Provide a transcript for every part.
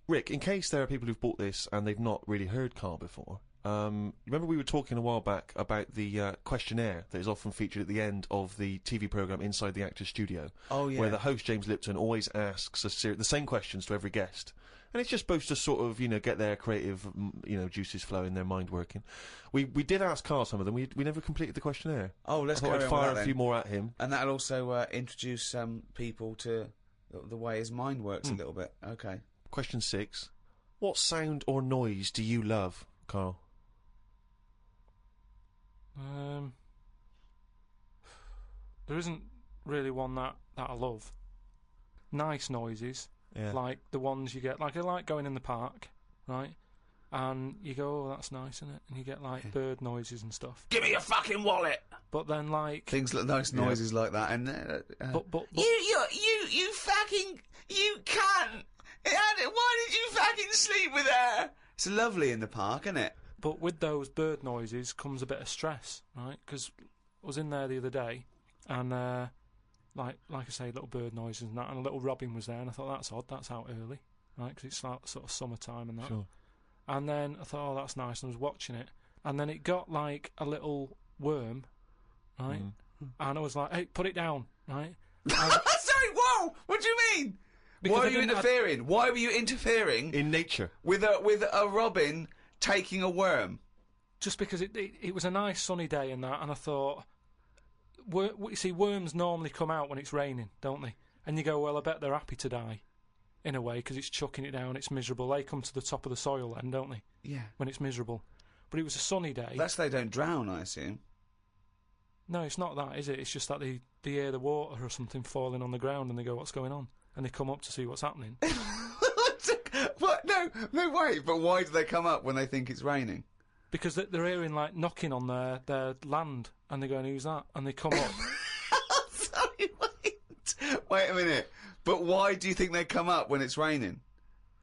Rick, in case there are people who've bought this and they've not really heard Carl before, remember we were talking a while back about the questionnaire that is often featured at the end of the TV programme Inside the Actors Studio. Oh, yeah. Where the host, James Lipton, always asks the same questions to every guest. And it's just supposed to sort of, get their creative, juices flowing, their mind working. We did ask Carl some of them. We never completed the questionnaire. Oh, let's go. I thought I'd fire a few more at him. And that'll also introduce people to the way his mind works a little bit. Okay. Question 6. What sound or noise do you love, Carl? There isn't really one that I love. Nice noises, like the ones you get, like I like going in the park, right? And you go, oh, that's nice, isn't it? And you get like bird noises and stuff. Give me your fucking wallet. But then like things like nice noises like that, and but you fucking cunt! Why did you fucking sleep with her? It's lovely in the park, isn't it? But with those bird noises comes a bit of stress, right? Because I was in there the other day, and like I say, little bird noises and that, and a little robin was there, and I thought, that's odd, that's out early, right? Because it's like sort of summertime and that. Sure. And then I thought, oh, that's nice, and I was watching it, and then it got like a little worm, right? And I was like, hey, put it down, right? Sorry, whoa! What do you mean? Why are you interfering? Why were you interfering in nature with a robin taking a worm? Just because it was a nice sunny day and that, and I thought, you see, worms normally come out when it's raining, don't they? And you go, well, I bet they're happy to die, in a way, because it's chucking it down, it's miserable. They come to the top of the soil then, don't they? Yeah. When it's miserable. But it was a sunny day. That's they don't drown, I assume. No, it's not that, is it? It's just that they hear the water or something falling on the ground and they go, what's going on? And they come up to see what's happening. What? No, wait. But why do they come up when they think it's raining? Because they're hearing, like, knocking on their land, and they're going, who's that? And they come up. Sorry, wait a minute. But why do you think they come up when it's raining?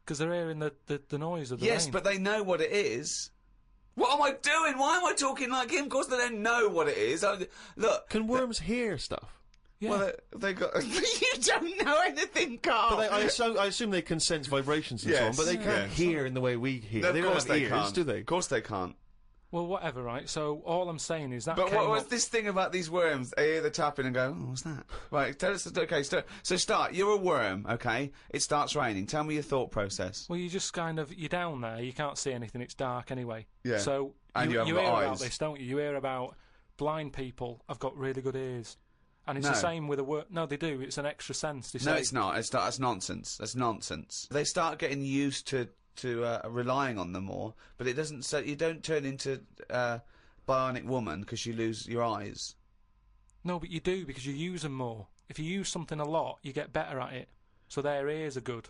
Because they're hearing the noise of the rain. Yes, but but they know what it is. What am I doing? Why am I talking like him? Of course they don't know what it is. Look. Can worms hear stuff? Yeah. Well, they got... You don't know anything, Carl! But I assume they can sense vibrations and so on, but they can't hear in the way we hear. No, they don't have ears, can't. Do they? Of course they can't. Well, whatever, right? So, all I'm saying is that But what was this thing about these worms? They hear the tapping and go, oh, what's that? Right, tell us... Okay, so start. You're a worm, okay? It starts raining. Tell me your thought process. Well, you just kind of... You're down there, you can't see anything, it's dark anyway. Yeah. So, and you hear got about eyes. this, don't you? You hear about blind people have got really good ears. And it's the same with a worm. No, they do. It's an extra sense. No, it's not. That's nonsense. That's nonsense. They start getting used to relying on them more, but it doesn't. So you don't turn into bionic woman because you lose your eyes. No, but you do because you use them more. If you use something a lot, you get better at it. So their ears are good.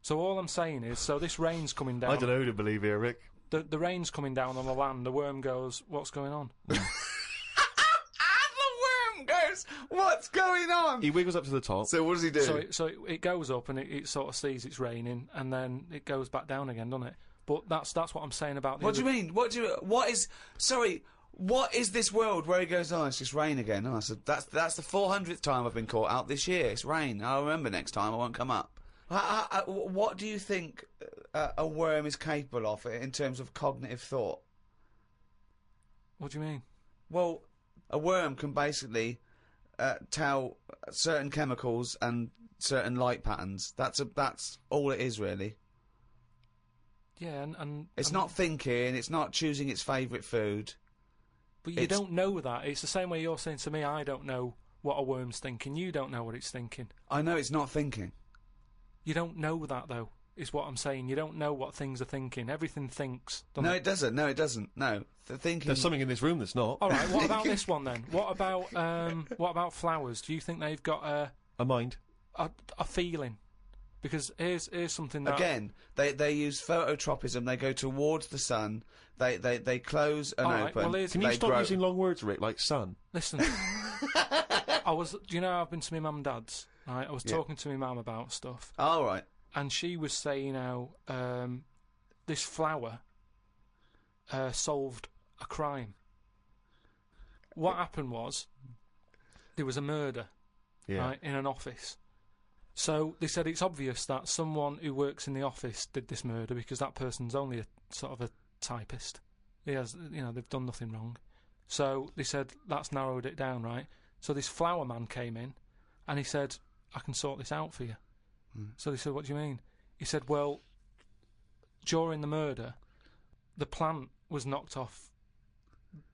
So all I'm saying is, so this rain's coming down. I don't know who to believe here, Rick. The rain's coming down on the land. The worm goes, "What's going on?" Goes, what's going on? He wiggles up to the top. So what does he do? So it goes up and it sort of sees it's raining, and then it goes back down again, doesn't it? But that's what I'm saying about. What do you mean? What is this world where he goes, oh, it's just rain again? Oh, so that's the 400th time I've been caught out this year. It's rain. I'll remember next time. I won't come up. What do you think a worm is capable of in terms of cognitive thought? What do you mean? Well, a worm can basically tell certain chemicals and certain light patterns. That's all it is, really. Yeah, and it's not thinking. It's not choosing its favourite food. But you don't know that. It's the same way you're saying to me, I don't know what a worm's thinking. You don't know what it's thinking. I know it's not thinking. You don't know that, though, is what I'm saying. You don't know what things are thinking. Everything thinks, doesn't it? It doesn't. No, it doesn't. No. The thinking... There's something in this room that's not. All right, what about this one, then? What about flowers? Do you think they've got a mind? A feeling? Because here's something that... Again, they use phototropism. They go towards the sun. They close and open. Well, can you stop using long words, Rick, like sun? Listen. Do you know I've been to my mum and dad's, right? I was talking to my mum about stuff. All right. And she was saying how this flower solved a crime. What happened was there was a murder, right, in an office. So they said it's obvious that someone who works in the office did this murder because that person's only a sort of a typist. He has, they've done nothing wrong. So they said that's narrowed it down, right? So this flower man came in, and he said, "I can sort this out for you." So they said, "What do you mean?" He said, "Well, during the murder, the plant was knocked off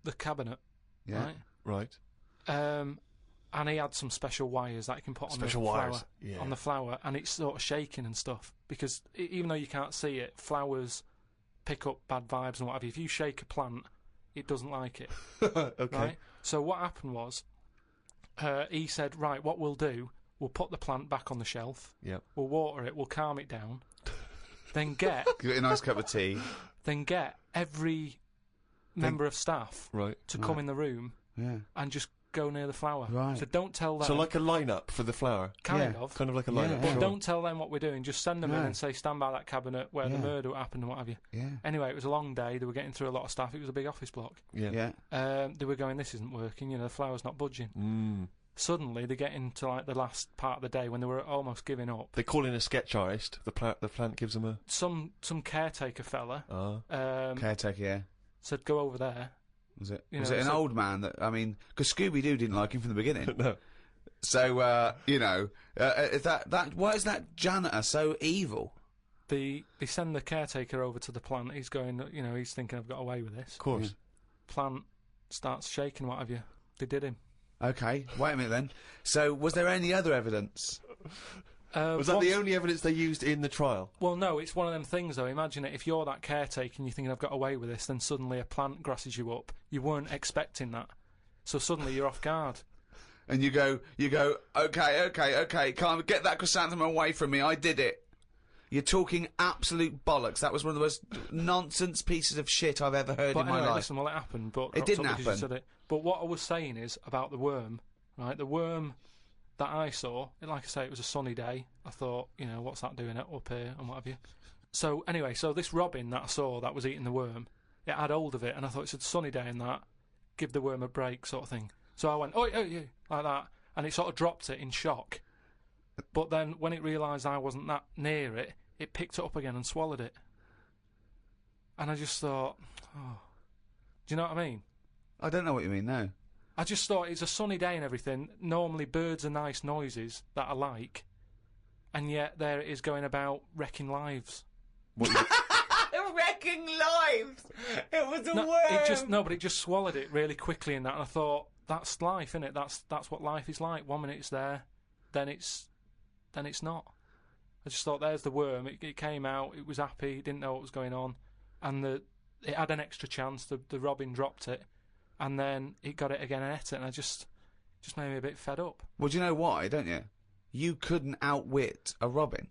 the cabinet, Yeah. Right. and he had some special wires that he can put on Special the wires, flower, yeah. on the flower, and it's sort of shaking and stuff because even though you can't see it, flowers pick up bad vibes and what have you. If you shake a plant, it doesn't like it." Okay. Right? So what happened was, he said, "Right, what we'll do, we'll put the plant back on the shelf. Yep. We'll water it. We'll calm it down. Then get Give it a nice cup of tea. every member of staff Right. to come in the room Yeah. and just go near the flower. Right. So don't tell them. So like a lineup for the flower. kind Yeah. of. Kind of like a Yeah. lineup. But sure. don't tell them what we're doing. Just send them in No. and say, stand by that cabinet where the Yeah. murder happened and what have you. Yeah. Anyway, it was a long day. They were getting through a lot of stuff. It was a big office block. Yeah. Yeah. They were going, this isn't working. The flower's not budging. Mm. Suddenly, they get into like the last part of the day when they were almost giving up. They call in a sketch artist. The plant gives them a. Some caretaker fella Caretaker, yeah. said, "Go over there." Was it? You Was know, it an so- old man that, because Scooby-Doo didn't like him from the beginning. No. So, is why is that janitor so evil? They send the caretaker over to the plant. He's going, he's thinking, "I've got away with this." Of course. Plant starts shaking, what have you. They did him. Okay, wait a minute then. So, was there any other evidence? Was that the only evidence they used in the trial? Well, no, it's one of them things, though. Imagine it, if you're that caretaker and you're thinking, "I've got away with this," then suddenly a plant grasses you up. You weren't expecting that. So suddenly you're off guard. And you go, okay, can't get that chrysanthemum away from me, I did it. You're talking absolute bollocks. That was one of the most nonsense pieces of shit I've ever heard But in anyway, my life. listen, well, it happened, but It didn't because you happen. said it. But what I was saying is about the worm, right? The worm that I saw, like I say, it was a sunny day. I thought, what's that doing up here and what have you. So anyway, this robin that I saw that was eating the worm, it had hold of it, and I thought it's a sunny day and that, give the worm a break sort of thing. So I went, "Oh, you," like that, and it sort of dropped it in shock. But then when it realised I wasn't that near it, it picked it up again and swallowed it. And I just thought, oh, do you know what I mean? I don't know what you mean, no. I just thought it's a sunny day and everything. Normally birds are nice noises that I like, and yet there it is going about wrecking lives. Wrecking lives! It was a But it just swallowed it really quickly in that, and I thought, that's life, innit? That's what life is like. 1 minute it's there, then it's not. I just thought, there's the worm. It came out, it was happy, it didn't know what was going on, and it had an extra chance. The robin dropped it, and then it got it again and ate it, and I just made me a bit fed up. Well, do you know why, don't you? You couldn't outwit a robin.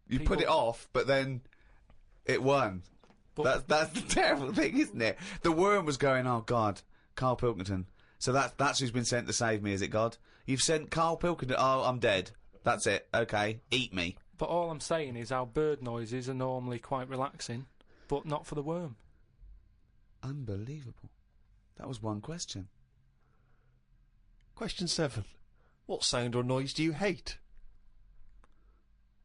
You put it People- off, but then it won. But That's the terrible thing, isn't it? The worm was going, "Oh, God, Carl Pilkington." So that's who's been sent to save me, is it, God? You've sent Carl Pilkington. Oh, I'm dead. That's it. Okay, eat me. But all I'm saying is our bird noises are normally quite relaxing, but not for the worm. Unbelievable. That was one question. Question 7. What sound or noise do you hate?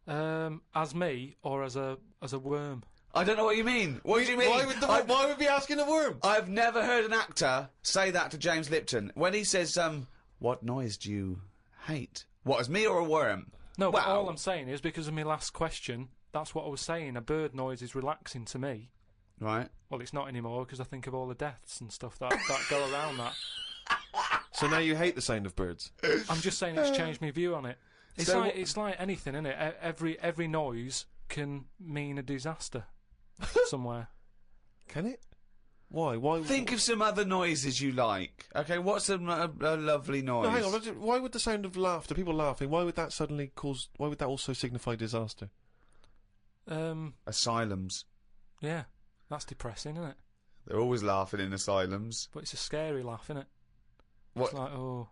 As me or as a worm? I don't know what you mean. What do you mean? Why would we be asking a worm? I've never heard an actor say that to James Lipton. When he says, "What noise do you hate?" What, as me or a worm? No, but Wow. all I'm saying is because of my last question, that's what I was saying. A bird noise is relaxing to me. Right. Well, it's not anymore because I think of all the deaths and stuff that go around that. So now you hate the sound of birds? I'm just saying it's changed my view on it. It's So- it's like anything, isn't it? Every noise can mean a disaster somewhere. Can it? Why? Why? Think of some other noises you like. Okay, what's a lovely noise? No, hang on. Why would the sound of laughter, people laughing, why would that suddenly cause? Why would that also signify disaster? Asylums. Yeah, that's depressing, isn't it? They're always laughing in asylums. But it's a scary laugh, isn't it? What? It's like, oh.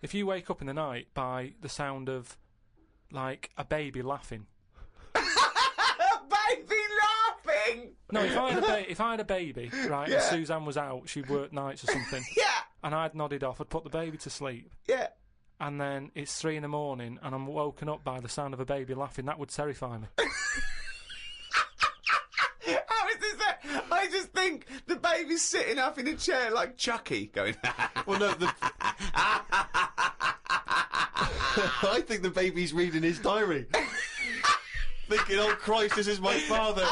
If you wake up in the night by the sound of, like, a baby laughing. Baby laughing! No, if I had a baby, right, Yeah. and Suzanne was out, she'd work nights or something, Yeah, and I'd nodded off, I'd put the baby to sleep, yeah. and then it's 3 in the morning, and I'm woken up by the sound of a baby laughing, that would terrify me. How is this that? I just think the baby's sitting up in a chair like Chucky, going. Well, no, I think the baby's reading his diary. Thinking, oh Christ, this is my father.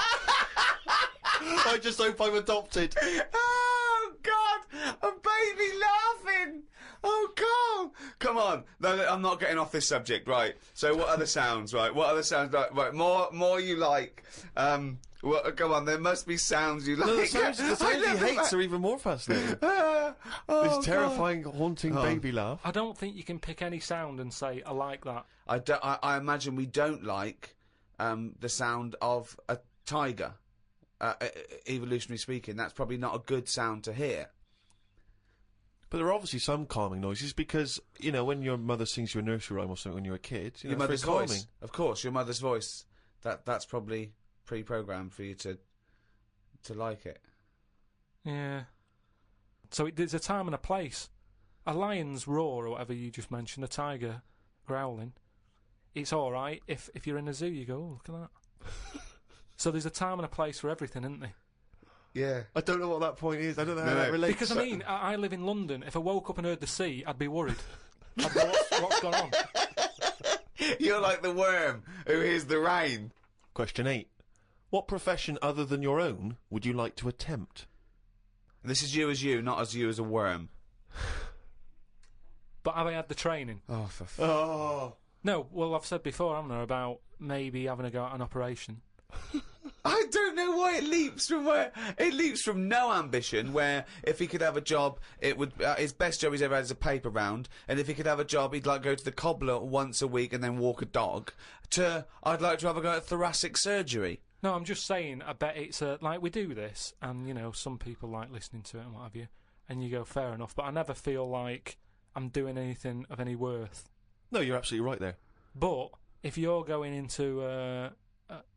I just hope I'm adopted. Oh God, a baby laughing. Oh God, come on. No, I'm not getting off this subject. Right. So what other sounds? Right. What other sounds? Right. More you like. Well, come on. There must be sounds you like. No, the sounds he hates are even more fascinating. This terrifying, haunting baby laugh. I don't think you can pick any sound and say, I like that. I imagine we don't like the sound of a tiger. Evolutionary speaking, that's probably not a good sound to hear. But there are obviously some calming noises because, you know, when your mother sings you a nursery rhyme or something when you're a kid, you know, your mother's it's very voice, calming. of course, your mother's voice. That's probably pre-programmed for you to like it. Yeah. So there's a time and a place. A lion's roar, or whatever you just mentioned, a tiger growling, it's all right. If you're in a zoo, you go, oh, look at that. So there's a time and a place for everything, isn't there? Yeah. I don't know what that point is. I don't know how that relates. Because, I mean, I live in London. If I woke up and heard the sea, I'd be worried. I'd go, what's going on? You're like the worm who hears the rain. Question 8. What profession other than your own would you like to attempt? This is you as you, not as you as a worm. But have I had the training? Oh, Oh. No, well, I've said before, haven't I, about maybe having to go at an operation. I don't know why it leaps from where it leaps from no ambition. Where if he could have a job, it would his best job he's ever had is a paper round, and if he could have a job, he'd like go to the cobbler once a week and then walk a dog. To I'd like to have a go at thoracic surgery. No, I'm just saying. I bet it's like we do this, and you know, some people like listening to it and what have you, and you go fair enough. But I never feel like I'm doing anything of any worth. No, you're absolutely right there. But if you're going into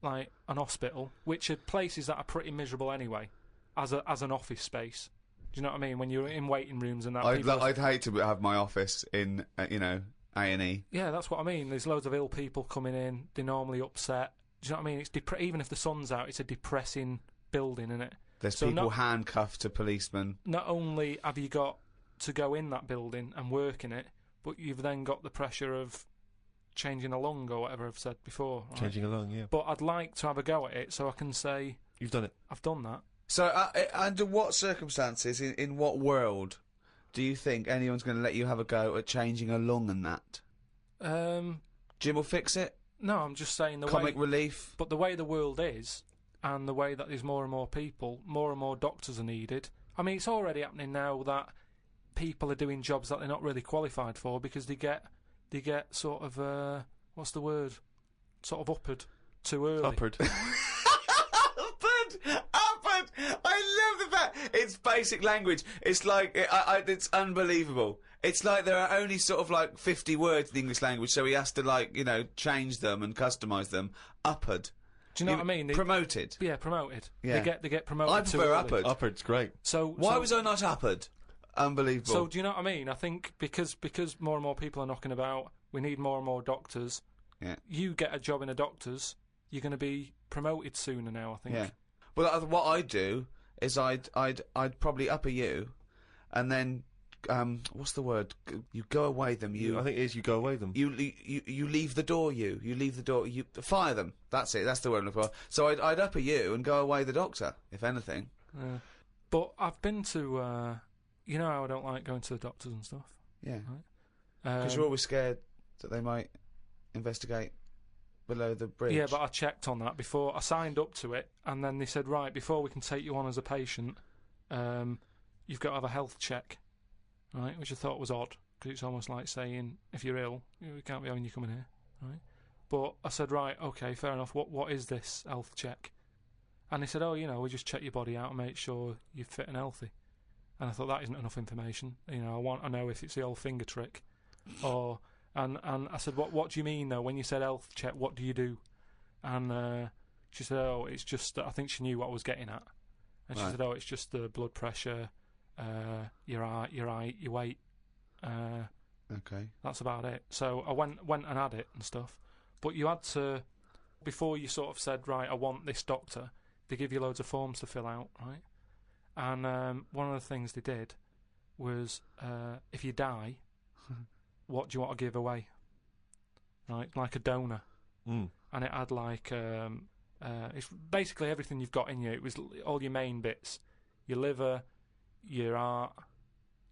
like an hospital, which are places that are pretty miserable anyway, as an office space. Do you know what I mean? When you're in waiting rooms and that. I'd hate to have my office in A&E. Yeah, that's what I mean. There's loads of ill people coming in. They're normally upset. Do you know what I mean? It's even if the sun's out, it's a depressing building, isn't it? There's people handcuffed to policemen. Not only have you got to go in that building and work in it, but you've then got the pressure of changing a lung or whatever I've said before. Right? Changing a lung, yeah. But I'd like to have a go at it so I can say... You've done it. I've done that. So, under what circumstances, in what world, do you think anyone's going to let you have a go at changing a lung and that? Jim will fix it? No, I'm just saying Comic relief? But the way the world is, and the way that there's more and more people, more and more doctors are needed. I mean, it's already happening now that people are doing jobs that they're not really qualified for because they get sort of, what's the word? Sort of uppered too early. Uppered. Uppered! I love the fact it's basic language. It's like, it's unbelievable. It's like there are only sort of like 50 words in the English language, so he has to like, change them and customise them. Uppered. Do you know what I mean? Promoted. Yeah, promoted. Yeah. They get promoted. I prefer uppered. Uppered's great. Why was I not uppered? Unbelievable. So do you know what I mean? I think because more and more people are knocking about, we need more and more doctors. Yeah. You get a job in a doctor's, you're going to be promoted sooner now, I think. Yeah. Well, what I'd do is I'd probably upper you, and then what's the word? You go away them. I think it is you go away them. You leave the door. You leave the door. You fire them. That's it. That's the word I'm looking for. So I'd upper you and go away the doctor, if anything. Yeah. But I've been to. You know how I don't like going to the doctors and stuff. Yeah. Because you're always scared that they might investigate below the bridge. Yeah, but I checked on that before. I signed up to it, and then they said, right, before we can take you on as a patient, you've got to have a health check, right? Which I thought was odd, because it's almost like saying, if you're ill, we can't be having you coming here, right? But I said, right, okay, fair enough. What is this health check? And they said, oh, we just check your body out and make sure you're fit and healthy. And I thought that isn't enough information. I want to know if it's the old finger trick, or and I said, what do you mean though? When you said health check, what do you do? And she said, oh, it's just I think she knew what I was getting at, and she said, oh, it's just the blood pressure, your height, your weight, Okay. That's about it. So I went and had it and stuff. But you had to, before you sort of said, right, I want this doctor, they give you loads of forms to fill out, right? And one of the things they did was, if you die, what do you want to give away? Right, like a donor. Mm. And it had like, it's basically everything you've got in you. It was all your main bits. Your liver, your heart,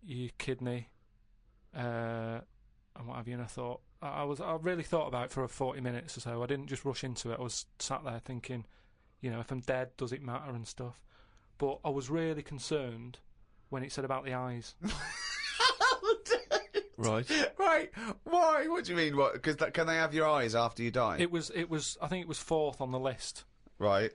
your kidney, and what have you. And I thought, I really thought about it for 40 minutes or so. I didn't just rush into it. I was sat there thinking, you know, if I'm dead, does it matter and stuff? But I was really concerned when it said about the eyes. Right. Right. Why? What do you mean? What? Because can they have your eyes after you die? It was. I think it was 4th on the list. Right.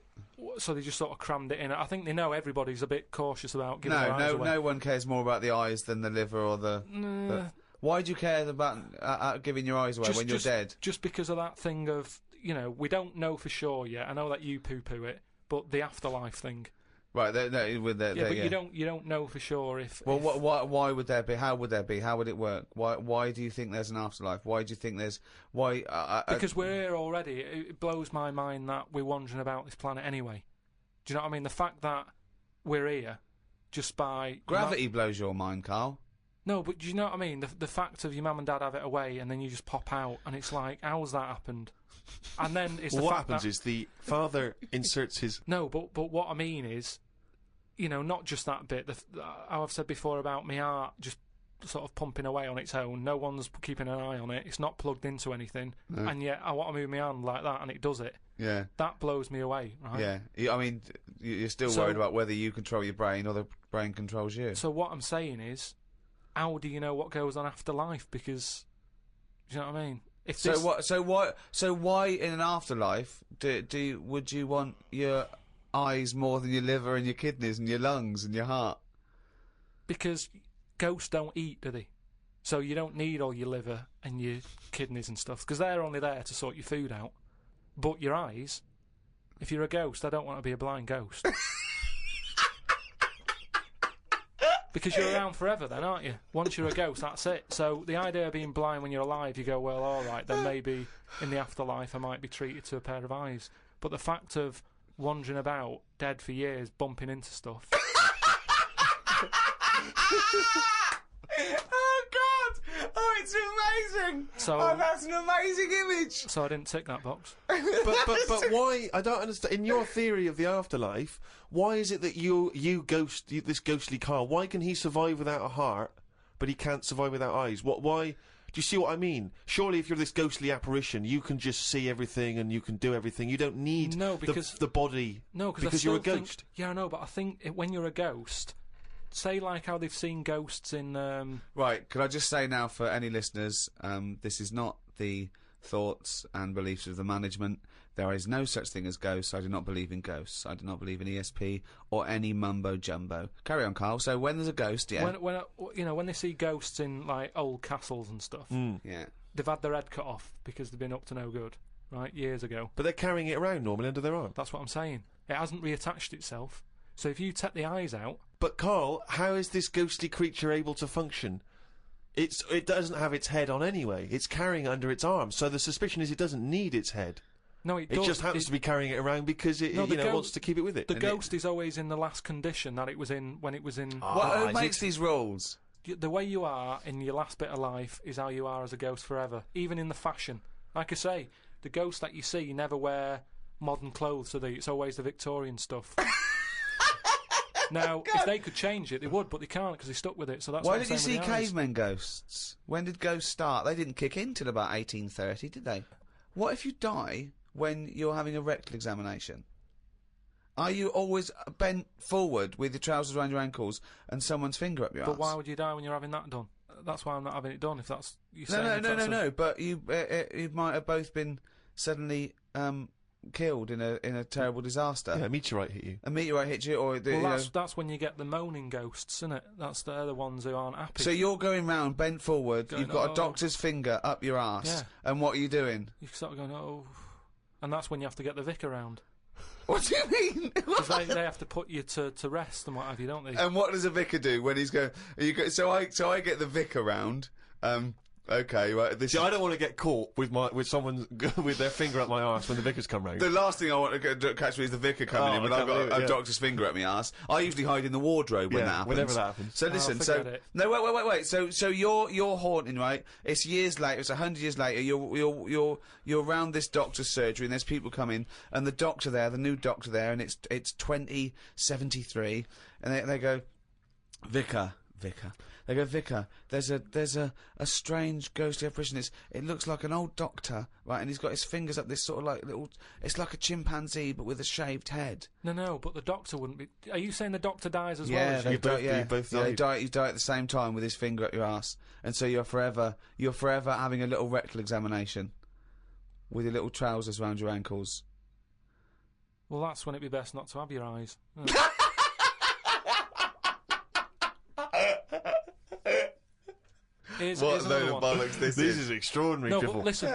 So they just sort of crammed it in. I think they know everybody's a bit cautious about giving their eyes away. No one cares more about the eyes than the liver or the. Why do you care about giving your eyes away when you're dead? Just because of that thing of, you know, we don't know for sure yet. I know that you poo-poo it, but the afterlife thing. Right. You don't know for sure if. Well, why would there be? How would there be? How would it work? Why do you think there's an afterlife? Why do you think there's Because we're here already. It blows my mind that we're wandering about this planet anyway. Do you know what I mean? The fact that we're here just by gravity blows your mind, Carl. No, but do you know what I mean? The fact of your mum and dad have it away and then you just pop out and it's like, how's that happened? And then it's what happens is the father inserts his. No, but what I mean is, you know, not just that bit. How I've said before about my heart just sort of pumping away on its own. No one's keeping an eye on it. It's not plugged into anything. No. And yet I want to move my hand like that and it does it. Yeah. That blows me away, right? Yeah. I mean, you're still worried about whether you control your brain or the brain controls you. So what I'm saying is, how do you know what goes on after life? Because, do you know what I mean? So why in an afterlife would you want your eyes more than your liver and your kidneys and your lungs and your heart? Because ghosts don't eat, do they? So you don't need all your liver and your kidneys and stuff, because they're only there to sort your food out. But your eyes, if you're a ghost, I don't want to be a blind ghost. Because you're around forever then, aren't you? Once you're a ghost, that's it. So the idea of being blind when you're alive, you go, well, all right, then maybe in the afterlife I might be treated to a pair of eyes. But the fact of wandering about, dead for years, bumping into stuff... Oh, God! Oh, it's amazing! So, that's an amazing image! So I didn't tick that box. But why? I don't understand. In your theory of the afterlife, why is it that this ghostly Carl, why can he survive without a heart, but he can't survive without eyes? Why? Do you see what I mean? Surely if you're this ghostly apparition, you can just see everything and you can do everything. You don't need the body because you're a ghost. Yeah, I know, but I think when you're a ghost... Say like how they've seen ghosts in... Right, could I just say now for any listeners, this is not the thoughts and beliefs of the management. There is no such thing as ghosts. I do not believe in ghosts. I do not believe in ESP or any mumbo-jumbo. Carry on, Carl. So when there's a ghost, yeah... When they see ghosts in, like, old castles and stuff, yeah, they've had their head cut off because they've been up to no good, right, years ago. But they're carrying it around normally under their arm. That's what I'm saying. It hasn't reattached itself. So if you take the eyes out... But Carl, how is this ghostly creature able to function? It doesn't have its head on anyway. It's carrying it under its arm. So the suspicion is it doesn't need its head. No, it does. It just happens to be carrying it around because it wants to keep it with it. The ghost is always in the last condition that it was in when it was in... Who makes these rules? The way you are in your last bit of life is how you are as a ghost forever. Even in the fashion. Like I say, the ghosts that you see never wear modern clothes, so it's always the Victorian stuff. Now, if they could change it, they would, but they can't because they're stuck with it. So that's why did you see cavemen ghosts? When did ghosts start? They didn't kick in till about 1830, did they? What if you die when you're having a rectal examination? Are you always bent forward with your trousers around your ankles and someone's finger up your arse? But why would you die when you're having that done? That's why I'm not having it done. If that's no. But you might have both been suddenly killed in a terrible disaster. Yeah, a meteorite hit you. A meteorite hit you, or that's when you get the moaning ghosts, isn't it? They're the ones who aren't happy. So you're going round bent forward. You've got a doctor's finger up your arse, and what are you doing? You're sort of going, oh, and that's when you have to get the vicar round. What do you mean? Because they have to put you to rest and what have you, don't they? And what does a vicar do when he's going? So I get the vicar round. Okay, right. This See, is I don't want to get caught with someone with their finger up my arse when the vicars come round. the last thing I want to catch me is the vicar coming Oh, in when I I've can't got believe it, a doctor's finger at my arse. I usually hide in the wardrobe when Yeah, that happens. whenever that happens. So listen, forget it. no, wait. So you're haunting, right? It's years later. It's 100 years later. You're around this doctor's surgery, and there's people coming, and the doctor there, the new doctor there, and it's 2073, and they go, Vicar. They go, Vicar, there's a strange ghostly apparition. It looks like an old doctor, right? And he's got his fingers up this sort of like little. It's like a chimpanzee, but with a shaved head. No, but the doctor wouldn't be. Are you saying the doctor dies as well? Yeah, As they you? You both yeah, died. you die at the same time with his finger up your ass, and so you're forever having a little rectal examination with your little trousers around your ankles. Well, that's when it'd be best not to have your eyes. Here's another one. bollocks This is extraordinary, No, Triple. but listen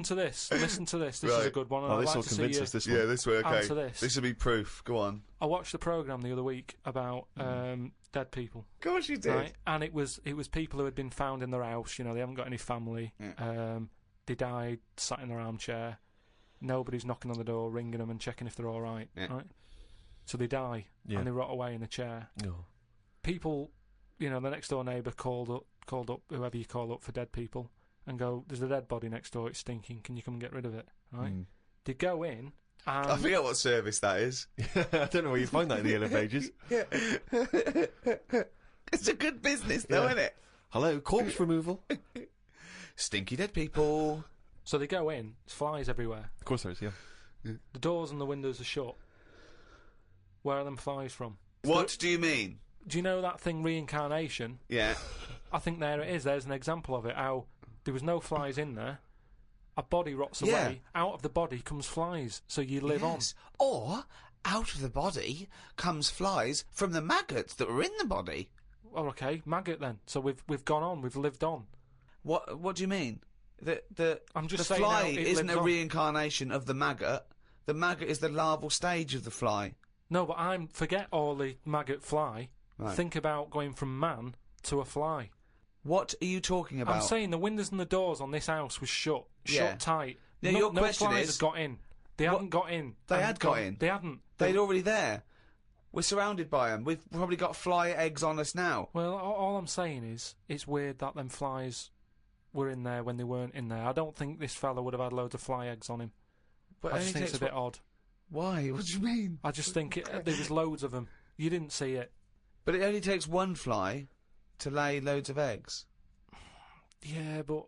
to this. Listen to this. This is a Right. good one. And Oh, I'd this like will to see convince you. us, this one. Yeah, this way. Okay, Answer this. This will be proof. Go on. I watched a programme the other week about dead people. Of course you did. Right? And it was people who had been found in their house. You know, they haven't got any family. Yeah. They died sat in their armchair. Nobody's knocking on the door, ringing them and checking if they're all right. Yeah. Right? So they die Yeah. and they rot away in a chair. Oh. People, you know, the next door neighbour called up whoever you call up for dead people and go, "There's a dead body next door. It's stinking. Can you come and get rid of it?" Right? They go in. And I forget what service that is. I don't know where you find that in the Yellow Pages. Yeah. It's a good business, though, Yeah. isn't it? Hello, corpse removal. Stinky dead people. So they go in. There's flies everywhere. Of course there is, yeah. The doors and the windows are shut. Where are them flies from? What do you mean? Do you know that thing, reincarnation? Yeah. I think there it is. There's an example of it. How there was no flies in there. A body rots Yeah. away. Out of the body comes flies. So you live on. Yes. Or, out of the body comes flies from the maggots that were in the body. Oh, okay, maggot then. So we've gone on. We've lived on. What do you mean? I'm just the saying fly now it isn't lives a on. reincarnation of the maggot. The maggot is the larval stage of the fly. No, but forget all the maggot fly. Right. Think about going from man to a fly. What are you talking about? I'm saying the windows and the doors on this house was shut Yeah. tight. Now, no, your no question flies is- had got in. They hadn't got in. They And had got in. They hadn't. They're already there. We're surrounded by them. We've probably got fly eggs on us now. Well, all I'm saying is it's weird that them flies were in there when they weren't in there. I don't think this fella would have had loads of fly eggs on him. But I it just only think it's a takes bit odd. Why? What do you mean? I just think there was loads of them. You didn't see it. But it only takes one fly to lay loads of eggs. Yeah, but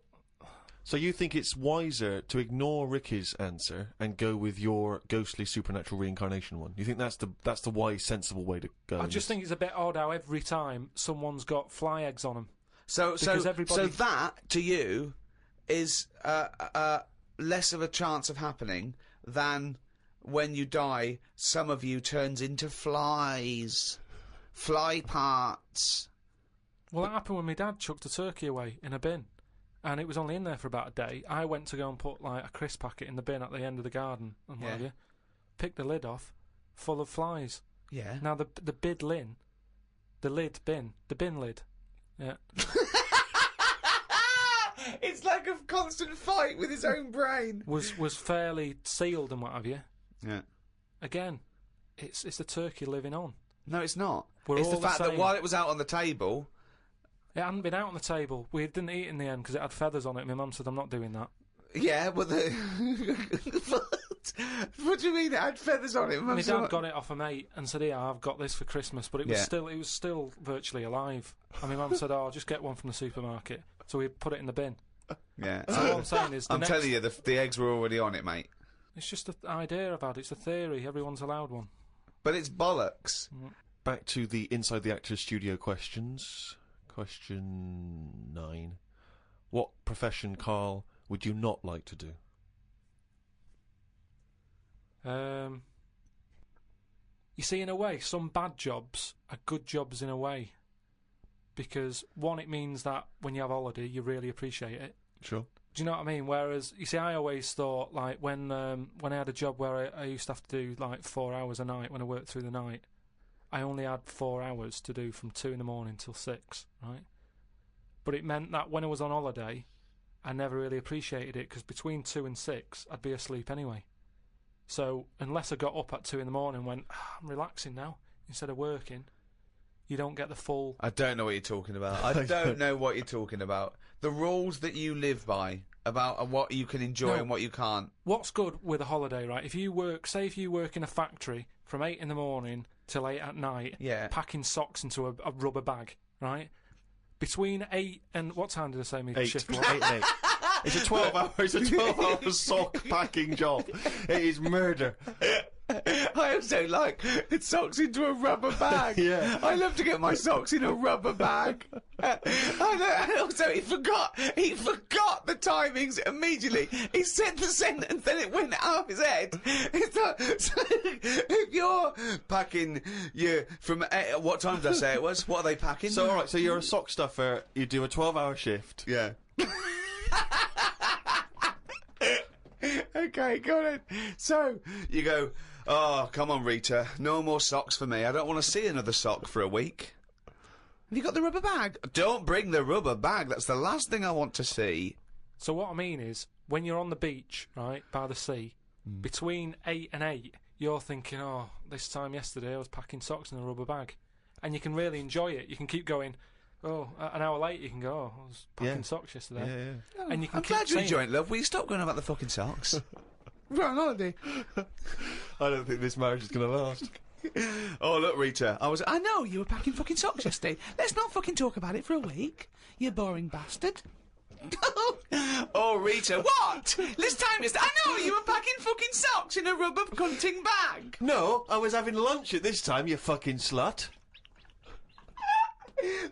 So you think it's wiser to ignore Ricky's answer and go with your ghostly supernatural reincarnation one? You think that's the wise, sensible way to go? I just think it's a bit odd how every time someone's got fly eggs on them. So everybody- that to you is less of a chance of happening than when you die. Some of you turns into flies, fly parts. Well, that happened when my dad chucked a turkey away in a bin. And it was only in there for about a day. I went to go and put like a crisp packet in the bin at the end of the garden and what have you. Picked the lid off, full of flies. Yeah. Now the bin lid. Yeah. It's like a constant fight with his own brain. was fairly sealed and what have you. Yeah. Again, it's the turkey living on. No, it's not. We're it's all the the fact that same. while it was out on the table. It hadn't been out on the table. We didn't eat it in the end because it had feathers on it. My mum said, "I'm not doing that." Yeah, but what do you mean it had feathers on it? My dad got it off a mate and said, "Yeah, I've got this for Christmas," but it was Yeah. still virtually alive. And my mum said, "Oh, just get one from the supermarket." So we put it in the bin. Yeah. So all I'm saying is, I'm telling you, the eggs were already on it, mate. it's just an idea I've had. It's a theory. Everyone's allowed one. But it's bollocks. Back to the Inside the Actors studio questions. Question 9. What profession, Carl, would you not like to do? You see, in a way, some bad jobs are good jobs in a way. Because, one, it means that when you have holiday, you really appreciate it. Sure. Do you know what I mean? Whereas, you see, I always thought, like, when I had a job where I used to have to do, like, 4 hours a night when I worked through the night, I only had 4 hours to do from 2 in the morning till 6, right? but it meant that when I was on holiday, I never really appreciated it, because between 2 and 6, I'd be asleep anyway. So unless I got up at 2 in the morning and went, I'm relaxing now, instead of working, you don't get the full... I don't know what you're talking about. I don't know what you're talking about. The rules that you live by about what you can enjoy and what you can't. What's good with a holiday, right? If you work in a factory from 8 in the morning till 8 at night, packing socks into a rubber bag, right? Between 8 and... What time did I say my shift was? 8 and 8. It's a 12-hour sock packing job. It is murder. I also like socks into a rubber bag. Yeah. I love to get my socks in a rubber bag. And also, he forgot the timings immediately. He said the sentence, then it went out of his head. So if you're packing from what time did I say it was? What are they packing? So, all right, so you're a sock stuffer. You do a 12-hour shift. Yeah. Okay, go on. So you go, oh, come on, Rita, no more socks for me. I don't want to see another sock for a week. Have you got the rubber bag? Don't bring the rubber bag. That's the last thing I want to see. So what I mean is, when you're on the beach, right, by the sea, between 8 and 8, you're thinking, oh, this time yesterday I was packing socks in a rubber bag. And you can really enjoy it. You can keep going... Oh, an hour later you can go, oh, I was packing socks yesterday. Yeah. And you can I'm keep glad you're saying enjoying it, love. Will you stop going about the fucking socks? We're on holiday. I don't think this marriage is going to last. Oh, look, Rita. I know, you were packing fucking socks yesterday. Let's not fucking talk about it for a week, you boring bastard. Oh, Rita, what? This time I know, you were packing fucking socks in a rubber hunting bag. No, I was having lunch at this time, you fucking slut.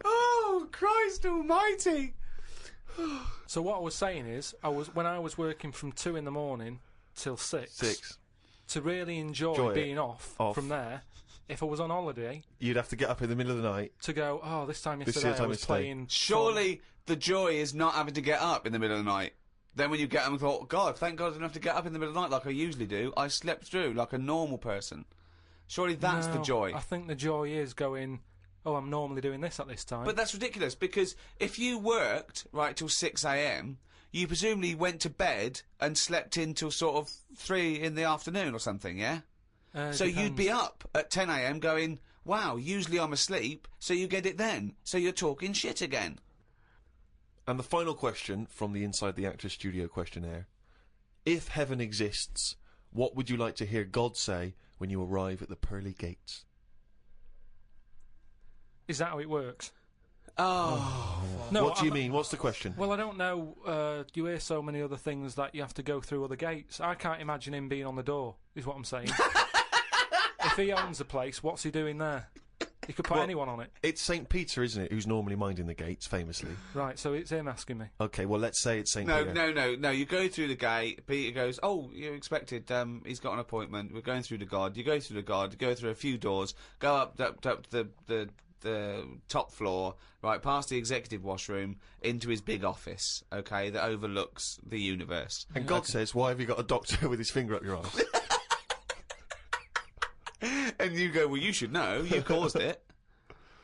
Oh, Christ almighty. So what I was saying is, when I was working from 2 in the morning till 6, to really enjoy being off from there, if I was on holiday... You'd have to get up in the middle of the night. To go, oh, this time yesterday I was playing... Surely the joy is not having to get up in the middle of the night. Then when you get up and thought, God, thank God I didn't have to get up in the middle of the night like I usually do. I slept through like a normal person. Surely that's the joy. I think the joy is going... Oh, I'm normally doing this at this time. But that's ridiculous, because if you worked, right, till 6 a.m, you presumably went to bed and slept in till sort of 3 in the afternoon or something, yeah? So you'd be up at 10 a.m. going, wow, usually I'm asleep, so you get it then. So you're talking shit again. And the final question from the Inside the Actors Studio questionnaire. If heaven exists, what would you like to hear God say when you arrive at the pearly gates? Is that how it works? Oh. No, what do you mean? What's the question? Well, I don't know. You hear so many other things that you have to go through other gates. I can't imagine him being on the door, is what I'm saying. If he owns the place, what's he doing there? He could put anyone on it. It's St. Peter, isn't it, who's normally minding the gates, famously? Right, so it's him asking me. Okay, well, let's say it's St. Peter. No, you go through the gate, Peter goes, oh, you're expected, he's got an appointment, we're going through the God, you go through the God, you go through a few doors, go up the top floor, right, past the executive washroom, into his big office, okay, that overlooks the universe. And God says, why have you got a doctor with his finger up your arse? And you go, well, you should know, you caused it.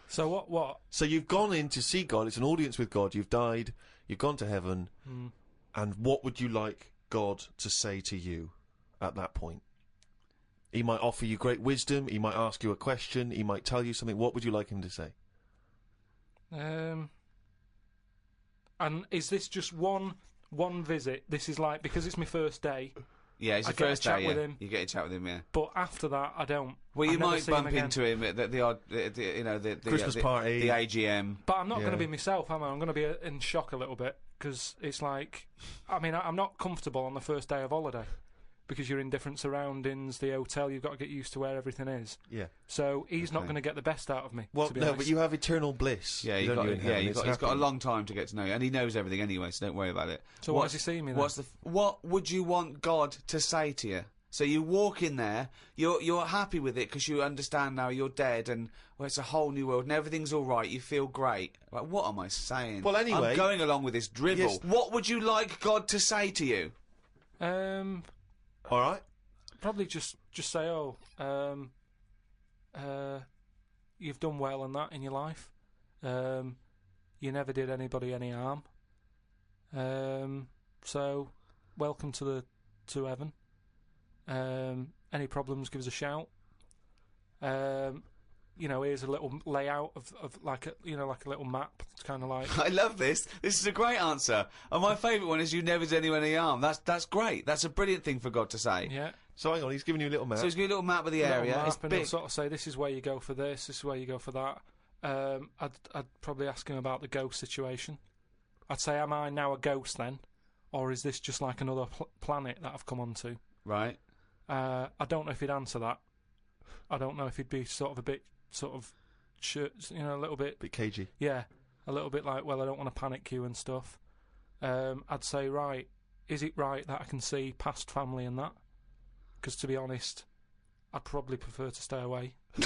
So what? So you've gone in to see God, it's an audience with God, you've died, you've gone to heaven, and what would you like God to say to you at that point? He might offer you great wisdom, he might ask you a question, he might tell you something. What would you like him to say? And is this just one visit? This is like, because it's my first day. Yeah, it's your first day, with him. You get a chat with him, yeah. But after that, I don't. Well, you might bump into him at the odd, the Christmas party, the AGM. But I'm not going to be myself, am I? I'm going to be in shock a little bit, because it's like, I mean, I'm not comfortable on the first day of holiday, because you're in different surroundings, the hotel, you've got to get used to where everything is. Yeah. So he's not going to get the best out of me. Well, to be no, honest. but you have eternal bliss. Yeah, he's got a long time to get to know you, and he knows everything anyway, so don't worry about it. So why does he see me then? What would you want God to say to you? So you walk in there, you're happy with it because you understand now you're dead and it's a whole new world and everything's all right. You feel great. Like, what am I saying? Well, anyway, I'm going along with this drivel. Yes. What would you like God to say to you? All right. Probably just say, you've done well and that in your life. you never did anybody any harm. So, welcome to heaven. Any problems, give us a shout. Here's a little layout of like a little map. It's kind of like... I love this. This is a great answer. And my favourite one is you never did anyone any harm. That's great. That's a brilliant thing for God to say. Yeah. So hang on, he's giving you a little map. So he's giving you a little map of the area. Map, It's and big. he'll sort of say, this is where you go for this is where you go for that. I'd probably ask him about the ghost situation. I'd say, am I now a ghost then? Or is this just like another planet that I've come onto? Right. I don't know if he'd answer that. I don't know if he'd be sort of a bit, a little bit... Bit cagey. Yeah, a little bit like, well, I don't want to panic you and stuff. I'd say, right, is it right that I can see past family and that? Because to be honest, I'd probably prefer to stay away. He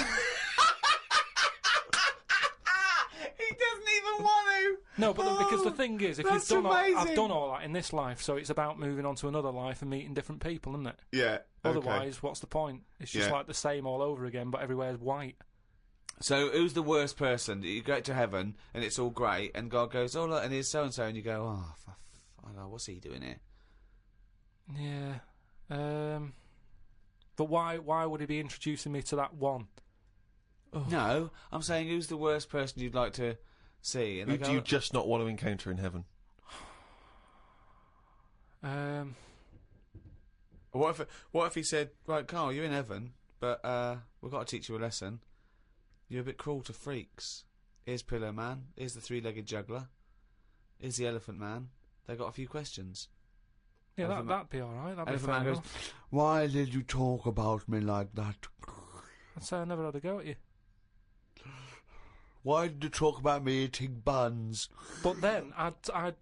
doesn't even want to. No, but because the thing is, if you've that's done amazing. I've done all that in this life, so it's about moving on to another life and meeting different people, isn't it? Yeah. Otherwise, what's the point? It's just Yeah. like the same all over again, but everywhere's white. So who's the worst person? You go to heaven and it's all great, and God goes, oh look, and here's so and so, and you go, oh, I don't know, what's he doing here? Yeah. But why would he be introducing me to that one? No, I'm saying who's the worst person you'd like to see? And Who they do go, you just not want to encounter in heaven? What if he said, right, Carl, you're in heaven, but we've got to teach you a lesson. You're a bit cruel to freaks. Here's Pillow Man. Here's the three-legged juggler. Here's the Elephant Man. They got a few questions. Yeah, Elephant that'd be all right. That'd be Elephant fair Man goes, enough. why did you talk about me like that? I'd say I never had a go at you. Why did you talk about me eating buns? But then I'd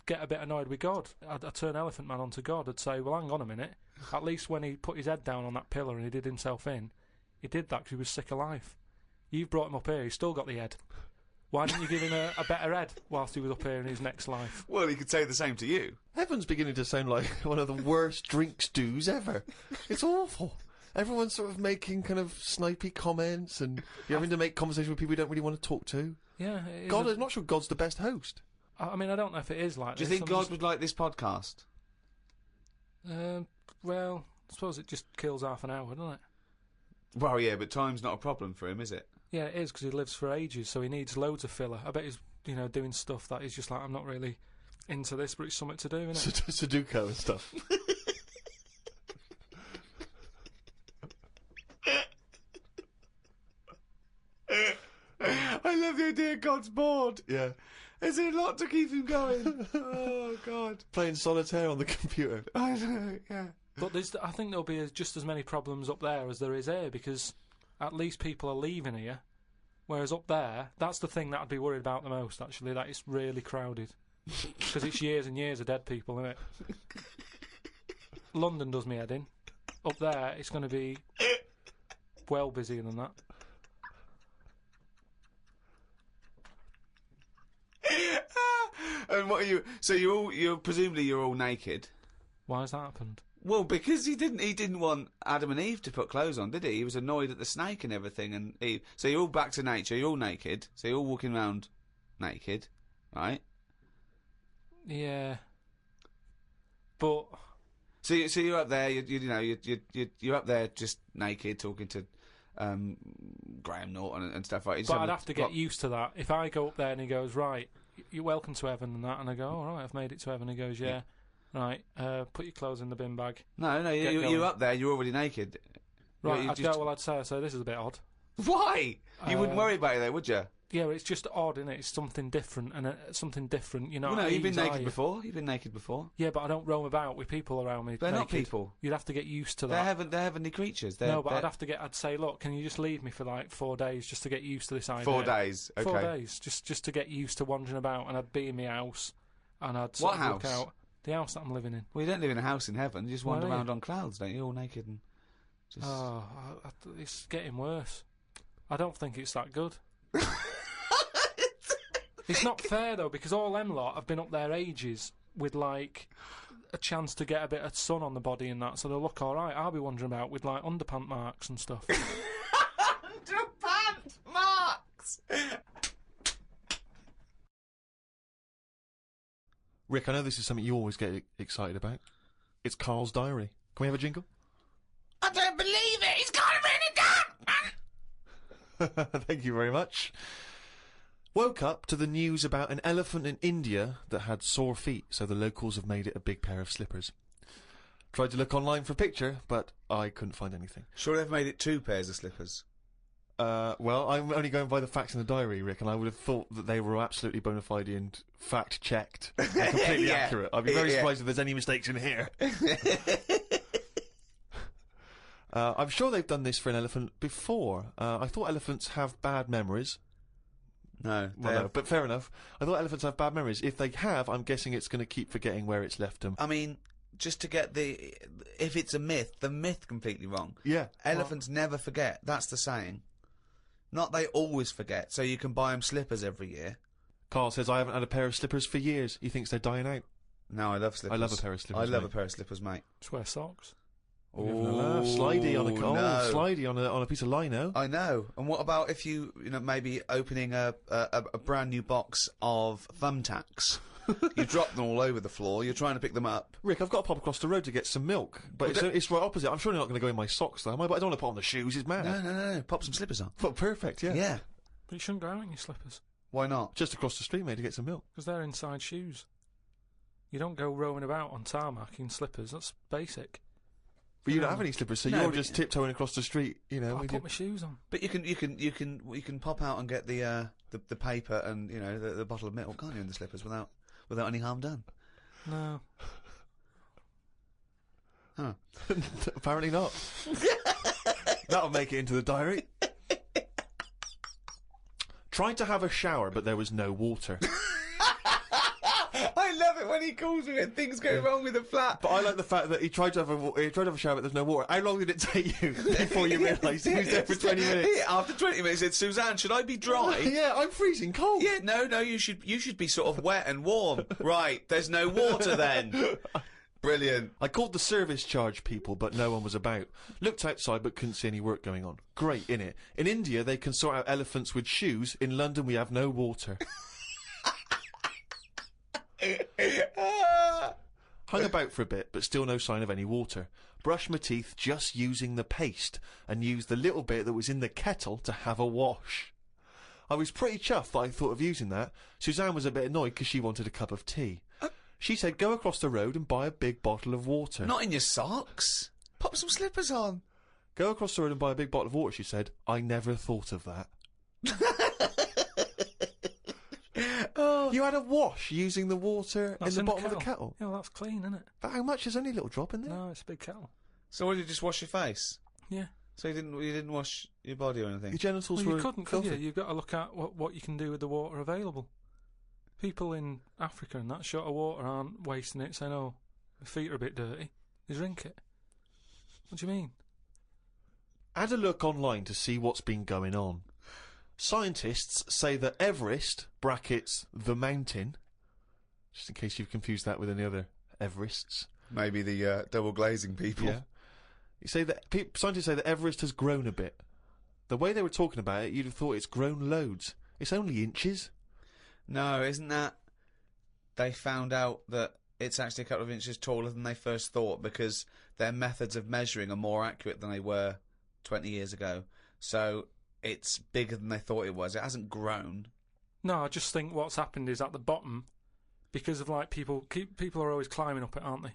get a bit annoyed with God. I'd turn Elephant Man onto God. I'd say, well, hang on a minute. At least when he put his head down on that pillar and he did himself in, he did that because he was sick of life. You've brought him up here. He's still got the head. Why didn't you give him a better head whilst he was up here in his next life? Well, he could say the same to you. Heaven's beginning to sound like one of the worst drink stews ever. It's awful. Everyone's sort of making kind of snipey comments, and you're having to make conversation with people you don't really want to talk to. Yeah, I'm not sure God's the best host. I mean, I don't know if it is like Do you this. think God would like this podcast? Well, I suppose it just kills half an hour, doesn't it? Well, yeah, but time's not a problem for him, is it? Yeah, it is, because he lives for ages, so he needs loads of filler. I bet he's, doing stuff that he's just like, I'm not really into this, but it's something to do, isn't it? Sudoku and stuff. I love the idea God's bored. Yeah. Is there a lot to keep him going? Oh, God. Playing solitaire on the computer. I know, yeah. But I think there'll be just as many problems up there as there is here, because at least people are leaving here, whereas up there, that's the thing that I'd be worried about the most, actually, that it's really crowded. Because it's years and years of dead people, isn't it? London does me head in. Up there, it's going to be well busier than that. And what are you? So you're presumably you're all naked. Why has that happened? Well, because he didn't want Adam and Eve to put clothes on, did he? He was annoyed at the snake and everything, and Eve. So you're all back to nature. You're all naked. So you're all walking around naked, right? Yeah. But so you're up there. You're up there just naked, talking to Graham Norton and stuff like that. But I'd have to get used to that. If I go up there and he goes, right, you're welcome to heaven and that, and I go, all right, I've made it to heaven. He goes, yeah. Right, put your clothes in the bin bag. No, you're up there. You're already naked. Right, I'd say this is a bit odd. Why? You wouldn't worry about it, though, would you? Yeah, it's just odd, isn't it? It's something different, and something different, you know. Well, no, you've been naked before. You've been naked before. Yeah, but I don't roam about with people around me. They're naked. not people. You'd have to get used to that. They're heavenly creatures. I'd say, look, can you just leave me for like 4 days just to get used to this idea? 4 days, okay. 4 days, just to get used to wandering about, and I'd be in my house, and I'd What look house? out. The house that I'm living in. Well, you don't live in a house in heaven. You just wander Why around on clouds, don't you? All naked and just... Oh, it's getting worse. I don't think it's that good. It's not fair, though, because all them lot have been up there ages with, like, a chance to get a bit of sun on the body and that, so they'll look alright. I'll be wandering about with, like, underpant marks and stuff. Underpant marks! Rick, I know this is something you always get excited about. It's Carl's diary. Can we have a jingle? I don't believe it! He's got it written down! Thank you very much. Woke up to the news about an elephant in India that had sore feet, so the locals have made it a big pair of slippers. Tried to look online for a picture, but I couldn't find anything. Sure they've made it 2 pairs of slippers. Well, I'm only going by the facts in the diary, Rick, and I would have thought that they were absolutely bona fide and fact-checked and completely Yeah. accurate. I'd be very Yeah. surprised if there's any mistakes in here. I'm sure they've done this for an elephant before. I thought elephants have bad memories. No, Well, no, but fair enough. I thought elephants have bad memories. If they have, I'm guessing it's going to keep forgetting where it's left them. I mean, just to get if it's a myth, the myth completely wrong. Yeah. Elephants never forget. That's the saying. Not they always forget, so you can buy them slippers every year. Carl says, I haven't had a pair of slippers for years. He thinks they're dying out. No, I love slippers. I love a pair of slippers, I love mate. a pair of slippers, mate. Just wear socks. Slidey on a no. slidey on a piece of lino. I know. And what about if you know, maybe opening a brand new box of thumbtacks? You drop them all over the floor. You're trying to pick them up. Rick, I've got to pop across the road to get some milk, but it's right opposite. I'm surely not going to go in my socks, though, am I? But I don't want to put on the shoes. It's mad. No. Pop some slippers on. Well, perfect, yeah. Yeah. But you shouldn't go out in your slippers, Why not? Just across the street, mate, to get some milk. because they're inside shoes. You don't go roaming about on tarmac in slippers. That's basic. But you don't have any slippers, so No, you're but- just tiptoeing across the street, you know. I with put your- my shoes on. But you can pop out and get the paper and the bottle of milk, can't you, in the slippers without any harm done? No. Huh. Apparently not. That'll make it into the diary. Tried to have a shower, but there was no water. I love it when he calls me and things go wrong with the flat. But I like the fact that he tried to have a shower, but there's no water. How long did it take you before you realised he was there for 20 minutes? Yeah, after 20 minutes, he said, Suzanne, should I be dry? Yeah, I'm freezing cold. Yeah, no, you should be sort of wet and warm. Right, there's no water then. Brilliant. I called the service charge people, but no one was about. Looked outside, but couldn't see any work going on. Great, innit? In India, they can sort out elephants with shoes. In London, we have no water. Hung about for a bit, but still no sign of any water. Brushed my teeth just using the paste, and used the little bit that was in the kettle to have a wash. I was pretty chuffed that I thought of using that. Suzanne was a bit annoyed because she wanted a cup of tea. She said, go across the road and buy a big bottle of water. Not in your socks. Pop some slippers on. Go across the road and buy a big bottle of water, she said. I never thought of that. Oh. You had a wash using the water That's in the bottom of the kettle. Yeah, well, that's clean, isn't it? But how much? There's only a little drop in there. No, it's a big kettle. So what, did you just wash your face? Yeah. So you didn't wash your body or anything? Your genitals Well, were you couldn't, could filthy. you? You've got to look at what you can do with the water available. People in Africa and that short of water aren't wasting it, saying, oh, my feet are a bit dirty. They drink it. What do you mean? Had a look online to see what's been going on. Scientists say that Everest, brackets, the mountain, just in case you've confused that with any other Everests. Maybe the double glazing people. Yeah. You say that scientists say that Everest has grown a bit. The way they were talking about it, you'd have thought it's grown loads. It's only inches. No, isn't that... They found out that it's actually a couple of inches taller than they first thought because their methods of measuring are more accurate than they were 20 years ago. So it's bigger than they thought it was. It hasn't grown. No, I just think what's happened is at the bottom, because of like people are always climbing up it, aren't they?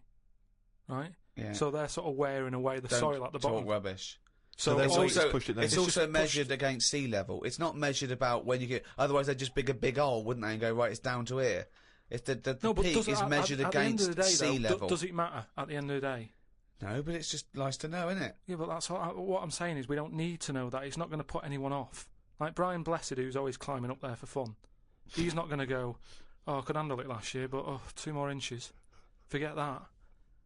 Right? Yeah. So they're sort of wearing away the Don't soil at the talk bottom. rubbish. So they're it's weights also, pushed it down. it's It's also just measured pushed. against sea level. It's not measured about when you get... Otherwise, they'd just dig a big hole, wouldn't they, and go, right, it's down to here. If the No, but peak does it, is measured at the end against of the day, sea though, level. does it matter at the end of the day? No, but it's just nice to know, isn't it? Yeah, but that's what I'm saying is we don't need to know that. It's not going to put anyone off. Like Brian Blessed, who's always climbing up there for fun. He's not going to go, oh, I could handle it last year, but 2 more inches. Forget that.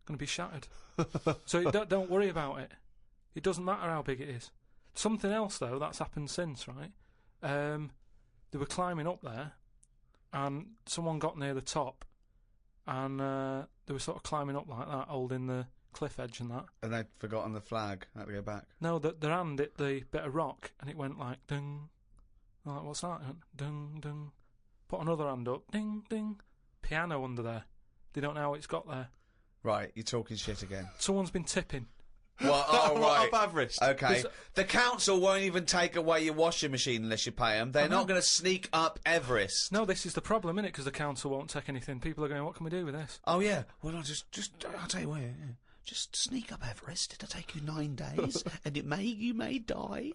Going to be shattered. So don't worry about it. It doesn't matter how big it is. Something else, though, that's happened since, right? They were climbing up there, and someone got near the top, and they were sort of climbing up like that, holding the cliff edge and that. And they'd forgotten the flag. Had to go back. No, their hand hit the bit of rock, and it went like, ding. I'm like, what's that? It went, ding, ding. Put another hand up, ding, ding. Piano under there. They don't know how it's got there. Right, you're talking shit again. Someone's been tipping. Well, oh, right. Up Everest. Okay. The council won't even take away your washing machine unless you pay them. They're not going to sneak up Everest. No, this is the problem, isn't it? Because the council won't take anything. People are going, what can we do with this? Oh, yeah. Well, I'll tell you what. Yeah. Just sneak up Everest. It'll take you 9 days, and you may die.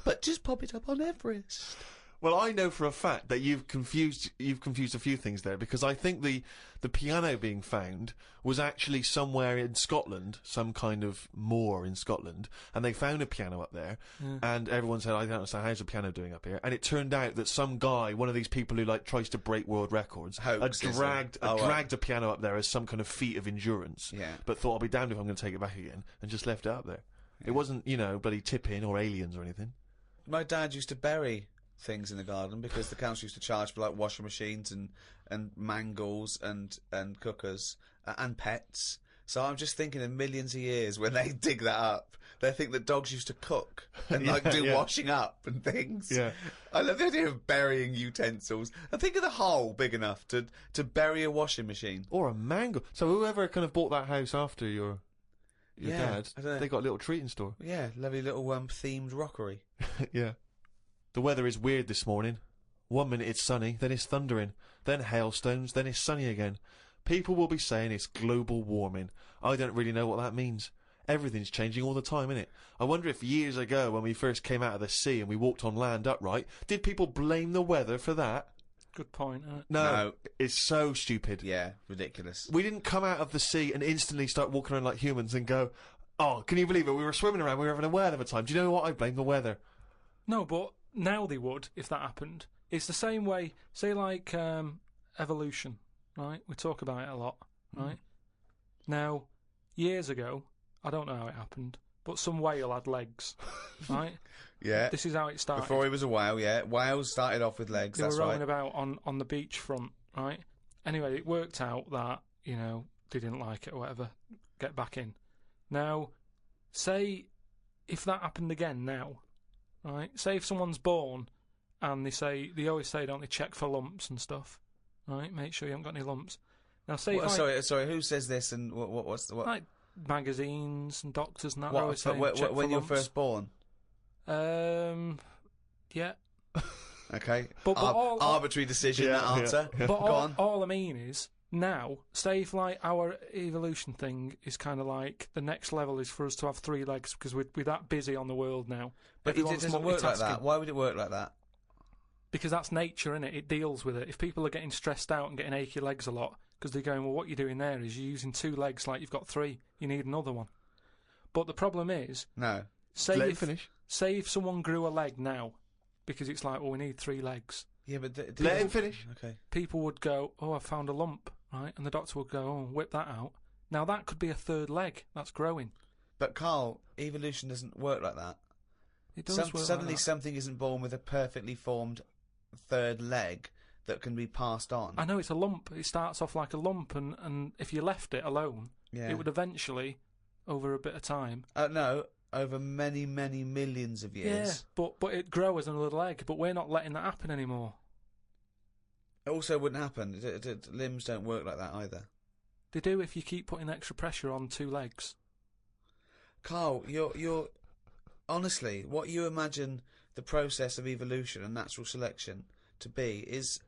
But just pop it up on Everest. Well, I know for a fact that you've confused a few things there, because I think the piano being found was actually somewhere in Scotland, some kind of moor in Scotland, and they found a piano up there, and everyone said, I don't understand, how's a piano doing up here? And it turned out that some guy, one of these people who like tries to break world records, had dragged a piano up there as some kind of feat of endurance, but thought, I'll be damned if I'm going to take it back again, and just left it up there. It wasn't, bloody tipping or aliens or anything. My dad used to bury things in the garden because the council used to charge for like washing machines and mangles and cookers and pets. So I'm just thinking in millions of years when they dig that up, they think that dogs used to cook and do washing up and things. Yeah. I love the idea of burying utensils. And think of the hole big enough to bury a washing machine. Or a mangle. So whoever kind of bought that house after your dad, they got a little treating store. Yeah, lovely little themed rockery. Yeah. The weather is weird this morning. 1 minute it's sunny, then it's thundering, then hailstones, then it's sunny again. People will be saying it's global warming. I don't really know what that means. Everything's changing all the time, innit? I wonder if years ago, when we first came out of the sea and we walked on land upright, did people blame the weather for that? Good point, isn't it? No, it's so stupid. Yeah, ridiculous. We didn't come out of the sea and instantly start walking around like humans and go, oh, can you believe it? We were swimming around, we were having a whale of a time. Do you know what? I blame the weather. No, but now they would, if that happened. It's the same way, say like evolution, right? We talk about it a lot, right? Now, years ago, I don't know how it happened, but some whale had legs, right? Yeah. This is how it started. Before he was a whale, yeah. Whales started off with legs, They were rolling about on the beachfront, right? Anyway, it worked out that, they didn't like it or whatever. Get back in. Now, say if that happened again now, right? Say if someone's born and they always say, don't they, check for lumps and stuff, right? Make sure you haven't got any lumps. Now, say sorry, who says this and what's the... Like magazines and doctors and that. What, saying, when you're first born? Yeah. Okay. But arbitrary decision, that answer. Yeah. But all I mean is, now, say if like our evolution thing is kind of like the next level is for us to have 3 legs because we're that busy on the world now. But it doesn't work like that. Why would it work like that? Because that's nature, innit? It deals with it. If people are getting stressed out and getting achy legs a lot, because they're going, well, what you're doing there is you're using 2 legs like you've got 3. You need another one. But the problem is... No. Say if someone grew a leg now, because it's like, well, we need 3 legs. Yeah, but... Let him finish. Okay. People would go, oh, I found a lump, right? And the doctor would go, oh, whip that out. Now, that could be a 3rd leg. That's growing. But, Carl, evolution doesn't work like that. It does work Suddenly like that. something isn't born with a perfectly formed 3rd leg that can be passed on. I know, it's a lump. It starts off like a lump, and if you left it alone, it would eventually, over a bit of time... No, over many, many millions of years. Yeah, but it'd grow as another leg, but we're not letting that happen anymore. It also wouldn't happen. Limbs don't work like that either. They do if you keep putting extra pressure on 2 legs. Carl, you're honestly, what you imagine the process of evolution and natural selection to be is,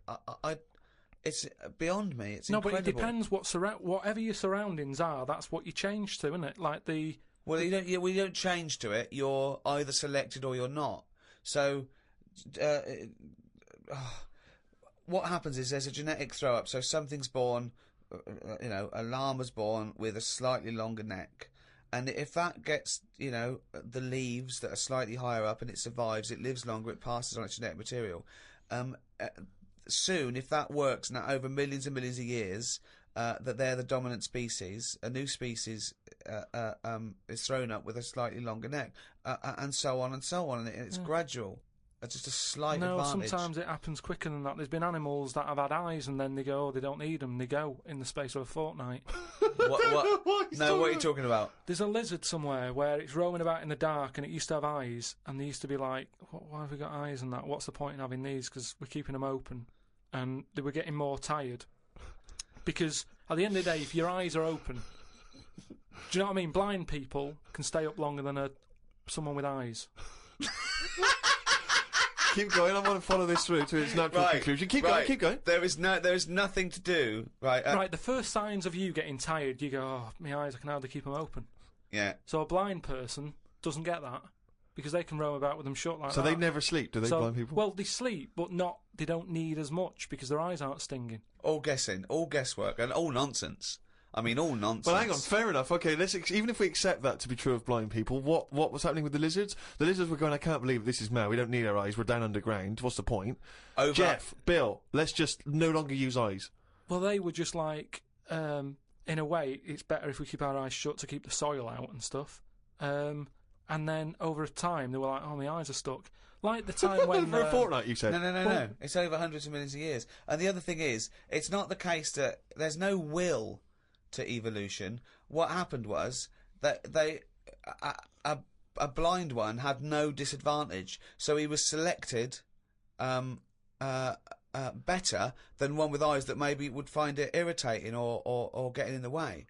it's beyond me. It's incredible. But it depends whatever your surroundings are. That's what you change to, isn't it? Like the... Well, you don't change to it. You're either selected or you're not. So, what happens is there's a genetic throw-up. So something's born, a llama's born with a slightly longer neck. And if that gets, the leaves that are slightly higher up and it survives, it lives longer, it passes on its genetic material. Soon, if that works, now over millions and millions of years, that they're the dominant species, a new species is thrown up with a slightly longer neck, and so on and so on, and it's gradual. It's just a slight advantage. Sometimes it happens quicker than that. There's been animals that have had eyes, and then they go, they don't need them, they go in the space of a fortnight. What are you talking about? There's a lizard somewhere where it's roaming about in the dark, and it used to have eyes, and they used to be like, why have we got eyes and that? What's the point in having these? Because we're keeping them open. And they were getting more tired. Because At the end of the day, if your eyes are open, do you know what I mean? Blind people can stay up longer than someone with eyes. Keep going. I want to follow this through to its natural conclusion. Keep going. Keep going. There is nothing to do. Right. Right. The first signs of you getting tired, you go, "Oh, my eyes! I can hardly keep them open." Yeah. So a blind person doesn't get that because they can roam about with them shut like that. So they never sleep, do they, blind people? Well, they sleep, but not. They don't need as much because their eyes aren't stinging. All guessing, all guesswork, and all nonsense. I mean, all nonsense. Well, hang on. Fair enough. Okay, even if we accept that to be true of blind people, what was happening with the lizards? The lizards were going, I can't believe this is mad. We don't need our eyes. We're down underground. What's the point? Jeff, Bill, let's just no longer use eyes. Well, they were just like, in a way, it's better if we keep our eyes shut to keep the soil out and stuff. And then over time, they were like, oh, my eyes are stuck. Like the time when... For a fortnight, you said? No. It's over hundreds of millions of years. And the other thing is, it's not the case that there's no will to evolution. What happened was that a blind one had no disadvantage, so he was selected better than one with eyes that maybe would find it irritating or getting in the way.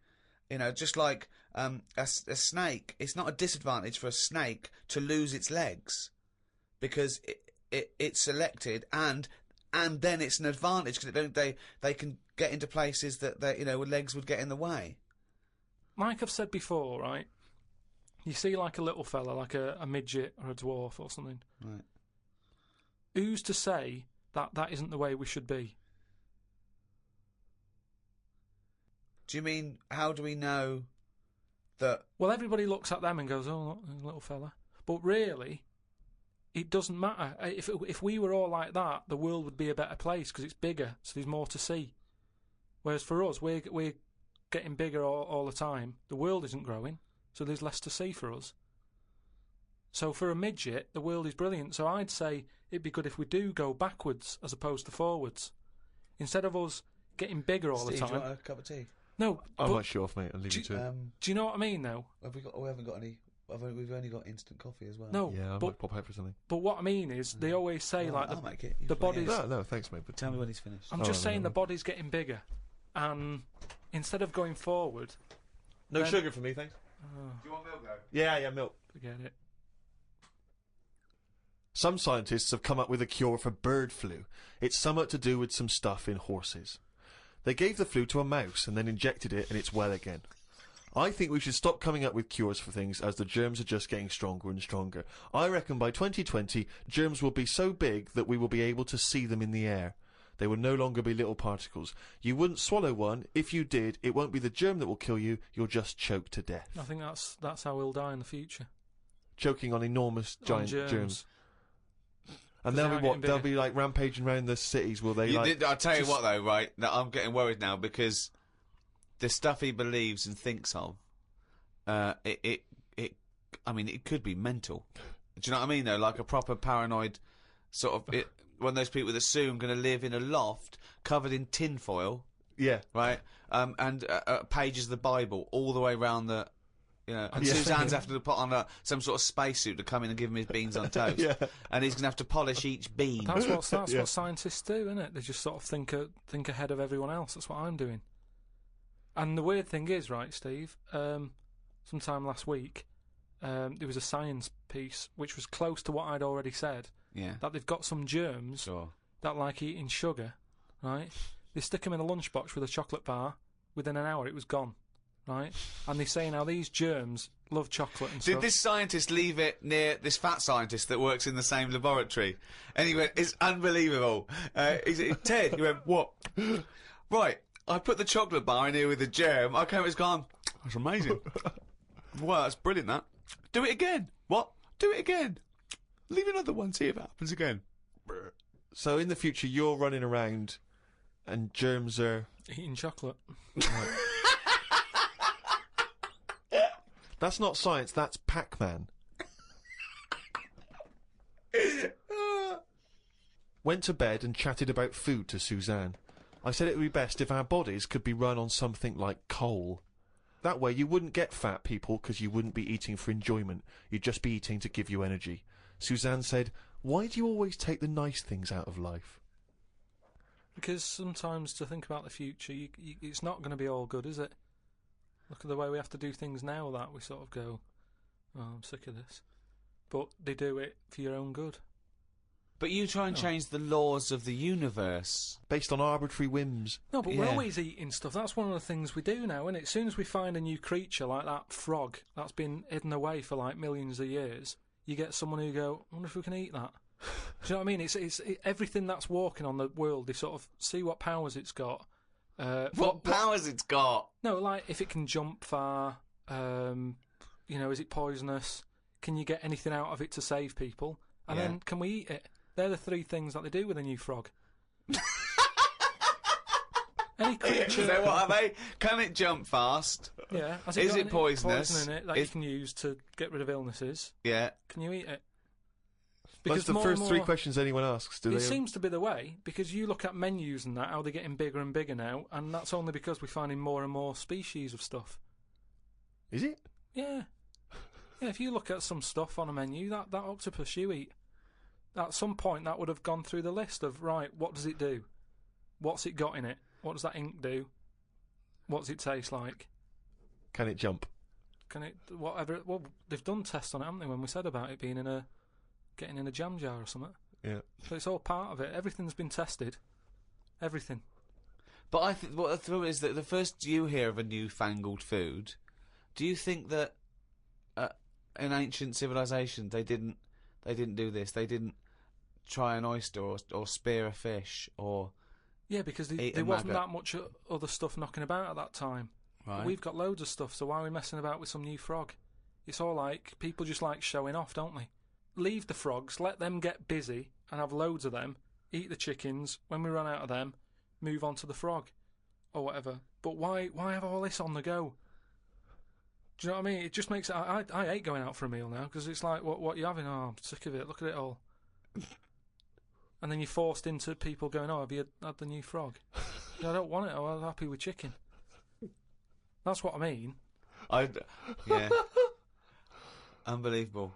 You know, just like a snake, it's not a disadvantage for a snake to lose its legs because it's selected, and then it's an advantage because they can get into places that legs would get in the way. Like I've said before, right? You see like a little fella, like a midget or a dwarf or something. Right. Who's to say that isn't the way we should be? Do you mean, how do we know that... Well, everybody looks at them and goes, oh, look, there's a little fella. But really, it doesn't matter. If we were all like that, the world would be a better place because it's bigger, so there's more to see. Whereas for us, we're getting bigger all the time. The world isn't growing, so there's less to see for us. So for a midget, the world is brilliant. So I'd say it'd be good if we do go backwards as opposed to forwards. Instead of us getting bigger all Steve, the time. do you want a cup of tea? No, I might show off, mate. I'll leave you to it. Do you know what I mean, though? We haven't got any... We've only got instant coffee as well. No, Yeah, I might pop out for something. But what I mean is, they always say I'll make it. the body's... No, thanks, mate. But Tell me when he's finished. I'm just saying the body's getting bigger, and instead of going forward... No sugar for me, thanks. Do you want milk, though? Yeah, milk. Forget it. Some scientists have come up with a cure for bird flu. It's somewhat to do with some stuff in horses. They gave the flu to a mouse and then injected it and it's well again. I think we should stop coming up with cures for things as the germs are just getting stronger and stronger. I reckon by 2020, germs will be so big that we will be able to see them in the air. They will no longer be little particles. You wouldn't swallow one. If you did, it won't be the germ that will kill you. You'll just choke to death. I think that's how we'll die in the future. Choking on enormous giant germs. And they'll be like rampaging around the cities, will they? I'll tell you what, though, right? That I'm getting worried now because the stuff he believes and thinks of, I mean, it could be mental. Do you know what I mean, though? Like a proper paranoid sort of... one of those people that soon going to live in a loft covered in tinfoil. Yeah. Right? And pages of the Bible all the way around the... and Suzanne's have to put on some sort of spacesuit to come in and give him his beans on toast. Yeah. And he's going to have to polish each bean. That's what scientists do, isn't it? They just sort of think ahead of everyone else. That's what I'm doing. And the weird thing is, right, Steve, sometime last week, there was a science piece which was close to what I'd already said. Yeah. That they've got some germs that like eating sugar, right? They stick them in a lunchbox with a chocolate bar. Within an hour, it was gone. Right, and they say now these germs love chocolate and stuff. Did this scientist leave it near this fat scientist that works in the same laboratory? And he went, it's unbelievable. Ted, he went, what? Right, I put the chocolate bar in here with the germ. I came, it's gone. That's amazing. Wow, that's brilliant, that. Do it again. What? Do it again. Leave another one, see if it happens again. So in the future, you're running around and germs are... eating chocolate. Right. That's not science, that's Pac-Man. Went to bed and chatted about food to Suzanne. I said it would be best if our bodies could be run on something like coal. That way you wouldn't get fat, people, because you wouldn't be eating for enjoyment. You'd just be eating to give you energy. Suzanne said, why do you always take the nice things out of life? Because sometimes to think about the future, it's not going to be all good, is it? Look at the way we have to do things now that we sort of go, oh, I'm sick of this. But they do it for your own good. But you try and change the laws of the universe. Based on arbitrary whims. No, but we're always eating stuff. That's one of the things we do now, isn't it? As soon as we find a new creature like that frog that's been hidden away for like millions of years, you get someone who go, I wonder if we can eat that. Do you know what I mean? It's everything that's walking on the world, they sort of see what powers it's got. What powers it's got? No, like if it can jump far, is it poisonous? Can you get anything out of it to save people? And then can we eat it? They're the three things that they do with a new frog. Any creature... So what are they? Can it jump fast? Yeah. Is it poisonous? Poison in it that you can use to get rid of illnesses? Yeah. Can you eat it? Because that's the first three questions anyone asks, do they? It seems to be the way, because you look at menus and that, how they're getting bigger and bigger now, and that's only because we're finding more and more species of stuff. Is it? Yeah. Yeah, if you look at some stuff on a menu, that octopus you eat, at some point that would have gone through the list of, right, what does it do? What's it got in it? What does that ink do? What does it taste like? Can it jump? Can it, whatever, well, they've done tests on it, haven't they, when we said about it being getting in a jam jar or something. Yeah. So it's all part of it. Everything's been tested. Everything. But I think what the thrill is that the first you hear of a newfangled food, do you think that in ancient civilization they didn't do this? They didn't try an oyster or spear a fish or because there wasn't that much other stuff knocking about at that time. Right. We've got loads of stuff, so why are we messing about with some new frog? It's all like people just like showing off, don't they? Leave the frogs, let them get busy and have loads of them, eat the chickens, when we run out of them, move on to the frog or whatever. But why have all this on the go? Do you know what I mean? It just makes it... I hate going out for a meal now, because it's like, what you having? Oh, I'm sick of it, look at it all. And then you're forced into people going, oh, have you had the new frog? I don't want it, I'm happy with chicken. That's what I mean. Yeah. Unbelievable.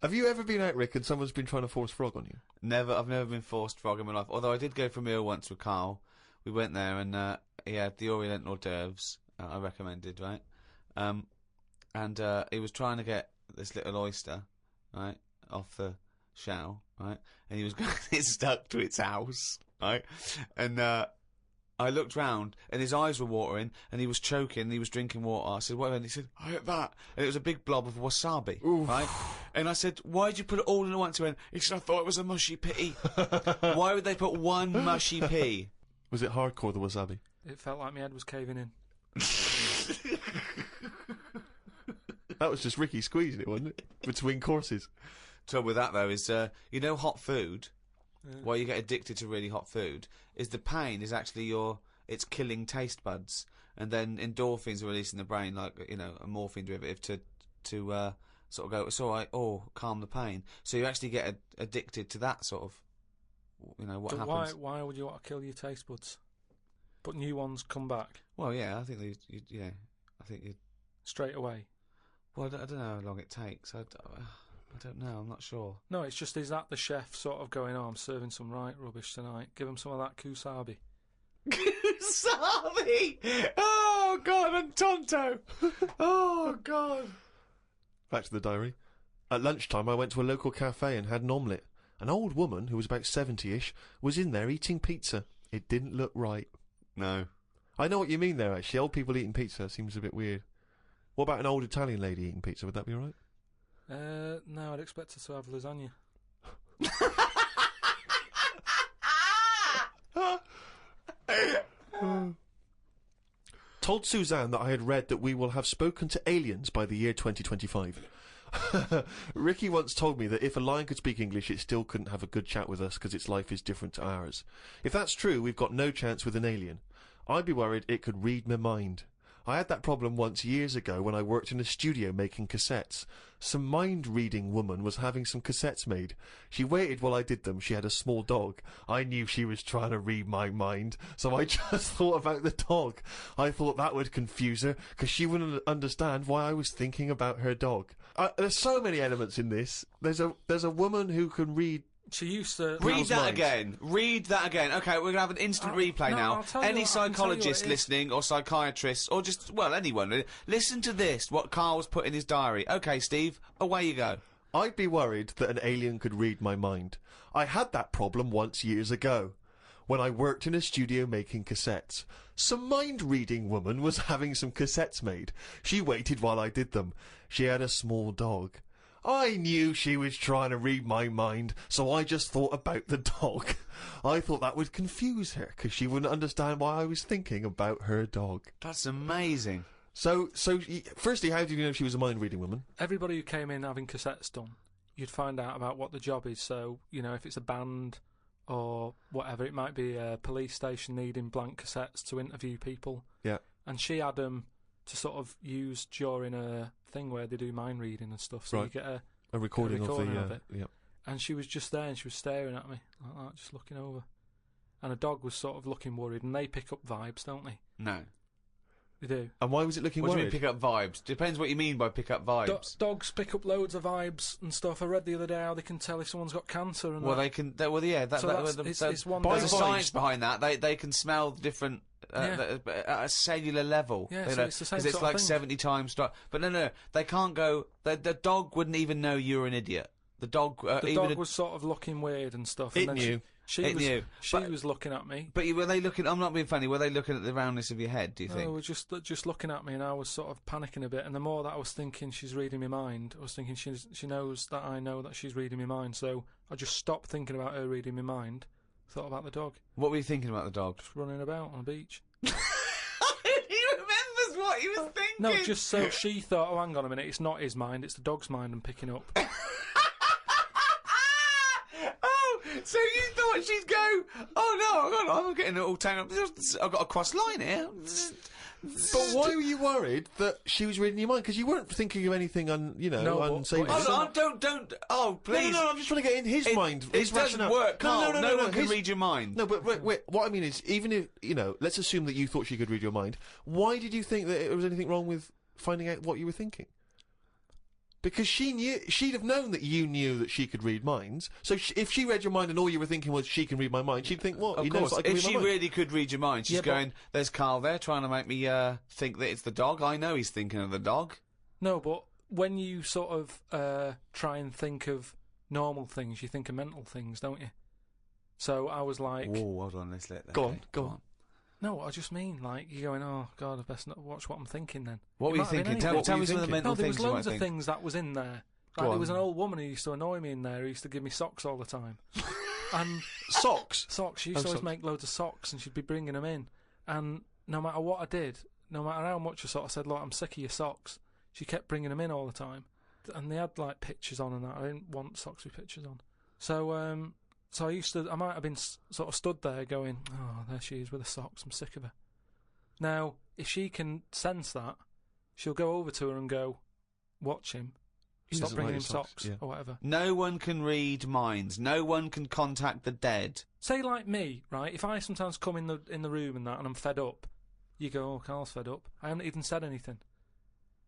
Have you ever been out, Rick, and someone's been trying to force frog on you? Never. I've never been forced frog in my life. Although I did go for a meal once with Carl. We went there and he had the Oriental hors d'oeuvres. I recommended, right? And he was trying to get this little oyster, right, off the shell, right? And he was going to get stuck to its house, right? And I looked round, and his eyes were watering, and he was choking, and he was drinking water. I said, what? And he said, I ate that. And it was a big blob of wasabi, right? And I said, why did you put it all in at once? He went, he said, I thought it was a mushy pea. Why would they put one mushy pea? Was it hardcore, the wasabi? It felt like my head was caving in. That was just Ricky squeezing it, wasn't it? Between courses. Trouble with that, though, is, hot food, why you get addicted to really hot food, is the pain is actually it's killing taste buds. And then endorphins are released in the brain, like, a morphine derivative to sort of go, it's all right, calm the pain. So you actually get addicted to that sort of, what happens. Why would you want to kill your taste buds? But new ones come back? Well, yeah, I think I think you... Straight away? Well, I don't know how long it takes. I don't know, I'm not sure. No, it's just, is that the chef sort of going, I'm serving some right rubbish tonight, give him some of that kusabi. Kusabi! Oh, God, and Tonto! Oh, God. Back to the diary. At lunchtime, I went to a local cafe and had an omelette. An old woman, who was about 70-ish, was in there eating pizza. It didn't look right. No. I know what you mean there, actually. Old people eating pizza seems a bit weird. What about an old Italian lady eating pizza? Would that be all right? No, I'd expect her to have lasagna. Told Suzanne that I had read that we will have spoken to aliens by the year 2025. Ricky once told me that if a lion could speak English, it still couldn't have a good chat with us because its life is different to ours. If that's true, we've got no chance with an alien. I'd be worried it could read my mind. I had that problem once years ago when I worked in a studio making cassettes. Some mind-reading woman was having some cassettes made. She waited while I did them. She had a small dog. I knew she was trying to read my mind, so I just thought about the dog. I thought that would confuse her, because she wouldn't understand why I was thinking about her dog. There's so many elements in this. There's a woman who can read She used to... Read that mind. again. Read that again. Okay, we're going to have an instant replay no, now. I'll tell you Any what- I can tell you what psychologist it is. listening, or psychiatrists, or just, well, anyone, listen to this, what Carl's put in his diary. Okay, Steve, away you go. I'd be worried that an alien could read my mind. I had that problem once years ago, when I worked in a studio making cassettes. Some mind-reading woman was having some cassettes made. She waited while I did them. She had a small dog. I knew she was trying to read my mind, so I just thought about the dog. I thought that would confuse her, because she wouldn't understand why I was thinking about her dog. That's amazing. So, firstly, how did you know she was a mind-reading woman? Everybody who came in having cassettes done, you'd find out about what the job is. So, you know, if it's a band or whatever, it might be a police station needing blank cassettes to interview people. Yeah. And she had them to sort of use during a thing where they do mind reading and stuff. So Right. you get A recording, recording of of the... it. Yeah. and she was just there and she was staring at me like that, just looking over. And a dog was sort of looking worried, and they pick up vibes, don't they? No. They do. And why was it looking What do you worried? mean pick up vibes? Depends what you mean by pick up vibes. Dogs pick up loads of vibes and stuff. I read the other day how they can tell if someone's got cancer and Well, that. they can. Well, yeah. So it's one there's thing. a science behind that. They can smell different at a cellular level. Yeah, you so know, it's the same 'cause it's sort of like thing. 70 times. But no, they can't go. The dog wouldn't even know you're an idiot. The dog. The even dog was sort of looking weird and stuff. It and then knew. She knew. She But- was looking at me. But were they looking? I'm not being funny. Were they looking at the roundness of your head? Do you They think? were just looking at me, and I was sort of panicking a bit. And the more that I was thinking she's reading my mind, I was thinking she knows that I know that she's reading my mind. So I just stopped thinking about her reading my mind. Thought about the dog What were you thinking about the dog? just running about on a beach. He remembers what he was thinking. No, just so she thought, oh, hang on a minute, it's not his mind, it's the dog's mind I'm picking up. Oh, so you thought she'd go, oh no, I'm getting it all tangled up. I've got a cross line here. But why were you worried that she was reading your mind? Because you weren't thinking of anything unsavory. but- Oh, no, don't. Oh, please. No, I'm just trying to get in his mind. It his doesn't rationale. work, Carl. No one can his- read your mind. No, but wait, what I mean is, even if, let's assume that you thought she could read your mind, why did you think that there was anything wrong with finding out what you were thinking? Because she'd have known that you knew that she could read minds, so if she read your mind and all you were thinking was she can read my mind, she'd think, what? Of He knows course, that I can if read my she mind. really could read your mind, she's Yeah, but- going, there's Carl there trying to make me think that it's the dog. I know he's thinking of the dog. No, but when you sort of try and think of normal things, you think of mental things, don't you? So I was like, Oh, hold on, let's let that Go on. no, I just mean, like, you're going, oh, God, I best not watch what I'm thinking then. What It were you might have been thinking? anything. Tell were me you some of the thinking? mental No, there was things you might loads of think. things that was in there. Go Like, there on. was an old woman who used to annoy me in there, who used to give me socks all the time. And Socks? socks, she used to always socks. make loads of socks, and she'd be bringing them in. And no matter what I did, no matter how much I sort of said, look, I'm sick of your socks, she kept bringing them in all the time. And they had, like, pictures on and that. I didn't want socks with pictures on. So, I might have been sort of stood there going, oh, there she is with the socks, I'm sick of her. Now, if she can sense that, she'll go over to her and go, watch him, He stop doesn't bringing like him your socks, socks, yeah. or whatever. No one can read minds. No one can contact the dead. Say like me, right? If I sometimes come in the room and that, and I'm fed up, you go, "Oh, Carl's fed up." I haven't even said anything.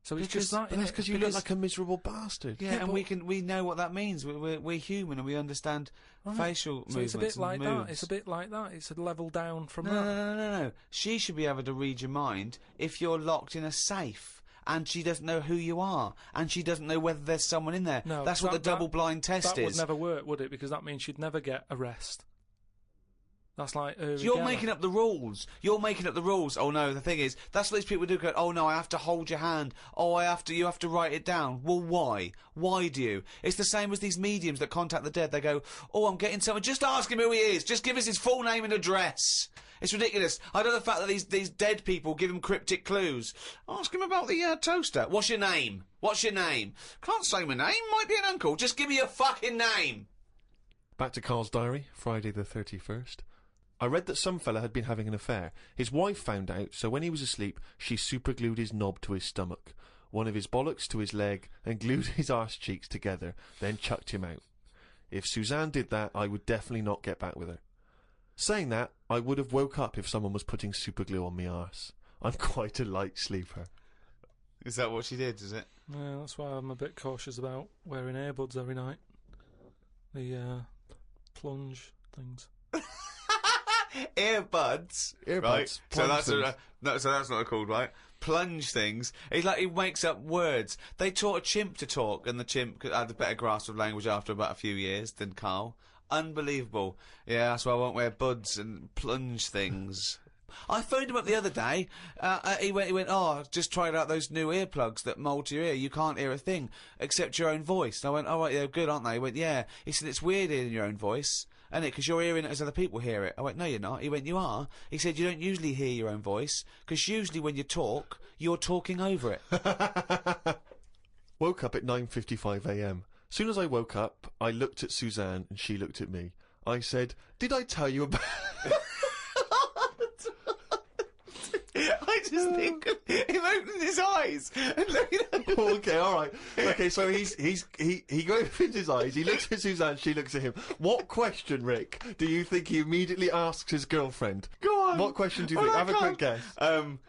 So it's just that. But that's because you look like a miserable bastard. Yeah, Yeah, and but- we know what that means. We're human and we understand facial So movements. it's a bit like and moves. that. It's a bit like that. It's a level down from No, that. no. She should be able to read your mind if you're locked in a safe. And she doesn't know who you are, and she doesn't know whether there's someone in there. No, that's what the double-blind test That would is. never work, would it? Because that means she'd never get arrest. That's like So you're making up the rules. You're making up the rules. Oh no, the thing is, that's what these people do. Go, oh no, I have to hold your hand. Oh, you have to write it down. Well, why? Why do you? It's the same as these mediums that contact the dead. They go, oh, I'm getting someone. Just ask him who he is. Just give us his full name and address. It's ridiculous. I know the fact that these dead people give him cryptic clues. Ask him about the toaster. What's your name? What's your name? Can't say my name. Might be an uncle. Just give me your fucking name. Back to Carl's diary, Friday the 31st. I read that some fella had been having an affair. His wife found out, so when he was asleep, she superglued his knob to his stomach, one of his bollocks to his leg, and glued his arse cheeks together, then chucked him out. If Suzanne did that, I would definitely not get back with her. Saying that, I would have woke up if someone was putting superglue on me arse. I'm quite a light sleeper. Is that what she did? Is it? Yeah, that's why I'm a bit cautious about wearing earbuds every night. plunge things. Earbuds. Right? So plunge that's things. so that's not called, right? Plunge things. He's like, he makes up words. They taught a chimp to talk, and the chimp had a better grasp of language after about a few years than Carl. Unbelievable. Yeah, that's why I won't wear buds and plunge things. I phoned him up the other day. He went, oh, just tried out those new earplugs that mould to your ear. You can't hear a thing except your own voice. And I went, oh, right, they're good, aren't they? He went, yeah. He said, it's weird hearing your own voice, isn't it? Because you're hearing it as other people hear it. I went, no, you're not. He went, you are. He said, you don't usually hear your own voice, because usually when you talk, you're talking over it. Woke up at 9:55 a.m. Soon as I woke up, I looked at Suzanne and she looked at me. I said, did I tell you about... I just think of him opening his eyes and looking at him. Okay, all right. Okay, so he opens his eyes. He looks at Suzanne. She looks at him. What question, Rick, do you think he immediately asks his girlfriend? Go on. What question do you think? Have a quick guess. Am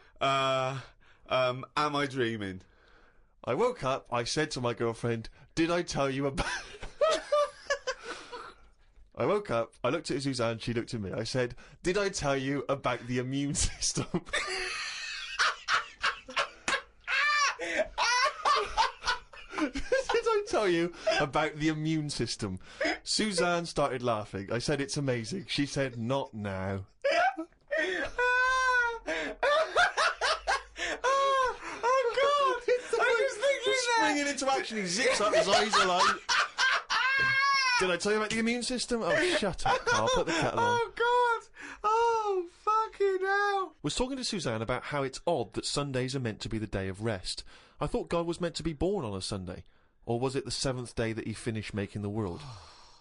I dreaming? I woke up. I said to my girlfriend, "Did I tell you about?" I woke up. I looked at Suzanne. She looked at me. I said, "Did I tell you about the immune system?" Did I tell you about the immune system? Suzanne started laughing. I said, "It's amazing." She said, "Not now." Oh God! I was thinking that. Springing into action, he zips up, his eyes are like... Did I tell you about the immune system? Oh, shut up, Carl. Put the kettle on. Oh God! Oh fucking hell! Was talking to Suzanne about how it's odd that Sundays are meant to be the day of rest. I thought God was meant to be born on a Sunday. Or was it the seventh day that he finished making the world?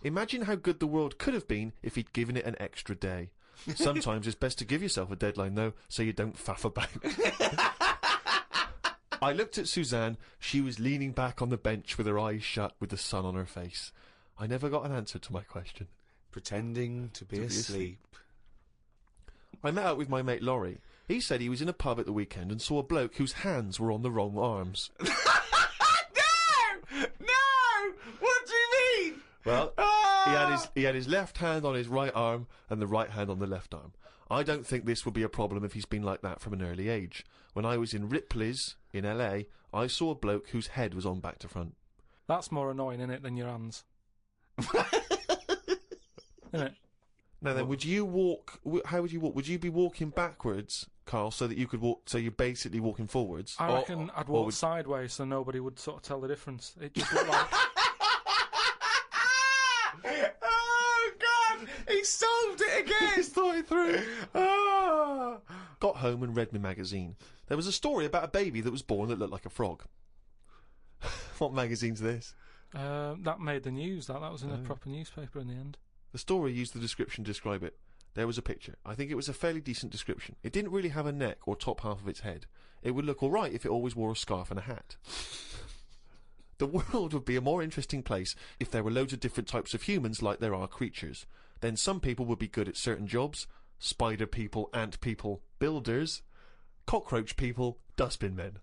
Imagine how good the world could have been if he'd given it an extra day. Sometimes it's best to give yourself a deadline, though, so you don't faff about. I looked at Suzanne. She was leaning back on the bench with her eyes shut, with the sun on her face. I never got an answer to my question. Pretending to be asleep. I met up with my mate Laurie. He said he was in a pub at the weekend and saw a bloke whose hands were on the wrong arms. No! No! What do you mean? Well, he had his left hand on his right arm and the right hand on the left arm. I don't think this would be a problem if he's been like that from an early age. When I was in Ripley's in LA, I saw a bloke whose head was on back to front. That's more annoying, innit, than your hands. Innit? Now then, would you walk? How would you walk? Would you be walking backwards, Carl, so that you could walk? So you're basically walking forwards. I reckon I'd walk sideways so nobody would sort of tell the difference. It just looked like. Oh God! He solved it again. He's thought it through. Ah. Got home and read my magazine. There was a story about a baby that was born that looked like a frog. What magazine's this? That made the news. That was in a proper newspaper in the end. The story used the description to describe it. There was a picture. I think it was a fairly decent description. It didn't really have a neck or top half of its head. It would look alright if it always wore a scarf and a hat. The world would be a more interesting place if there were loads of different types of humans like there are creatures. Then some people would be good at certain jobs. Spider people, ant people, builders. Cockroach people, dustbin men.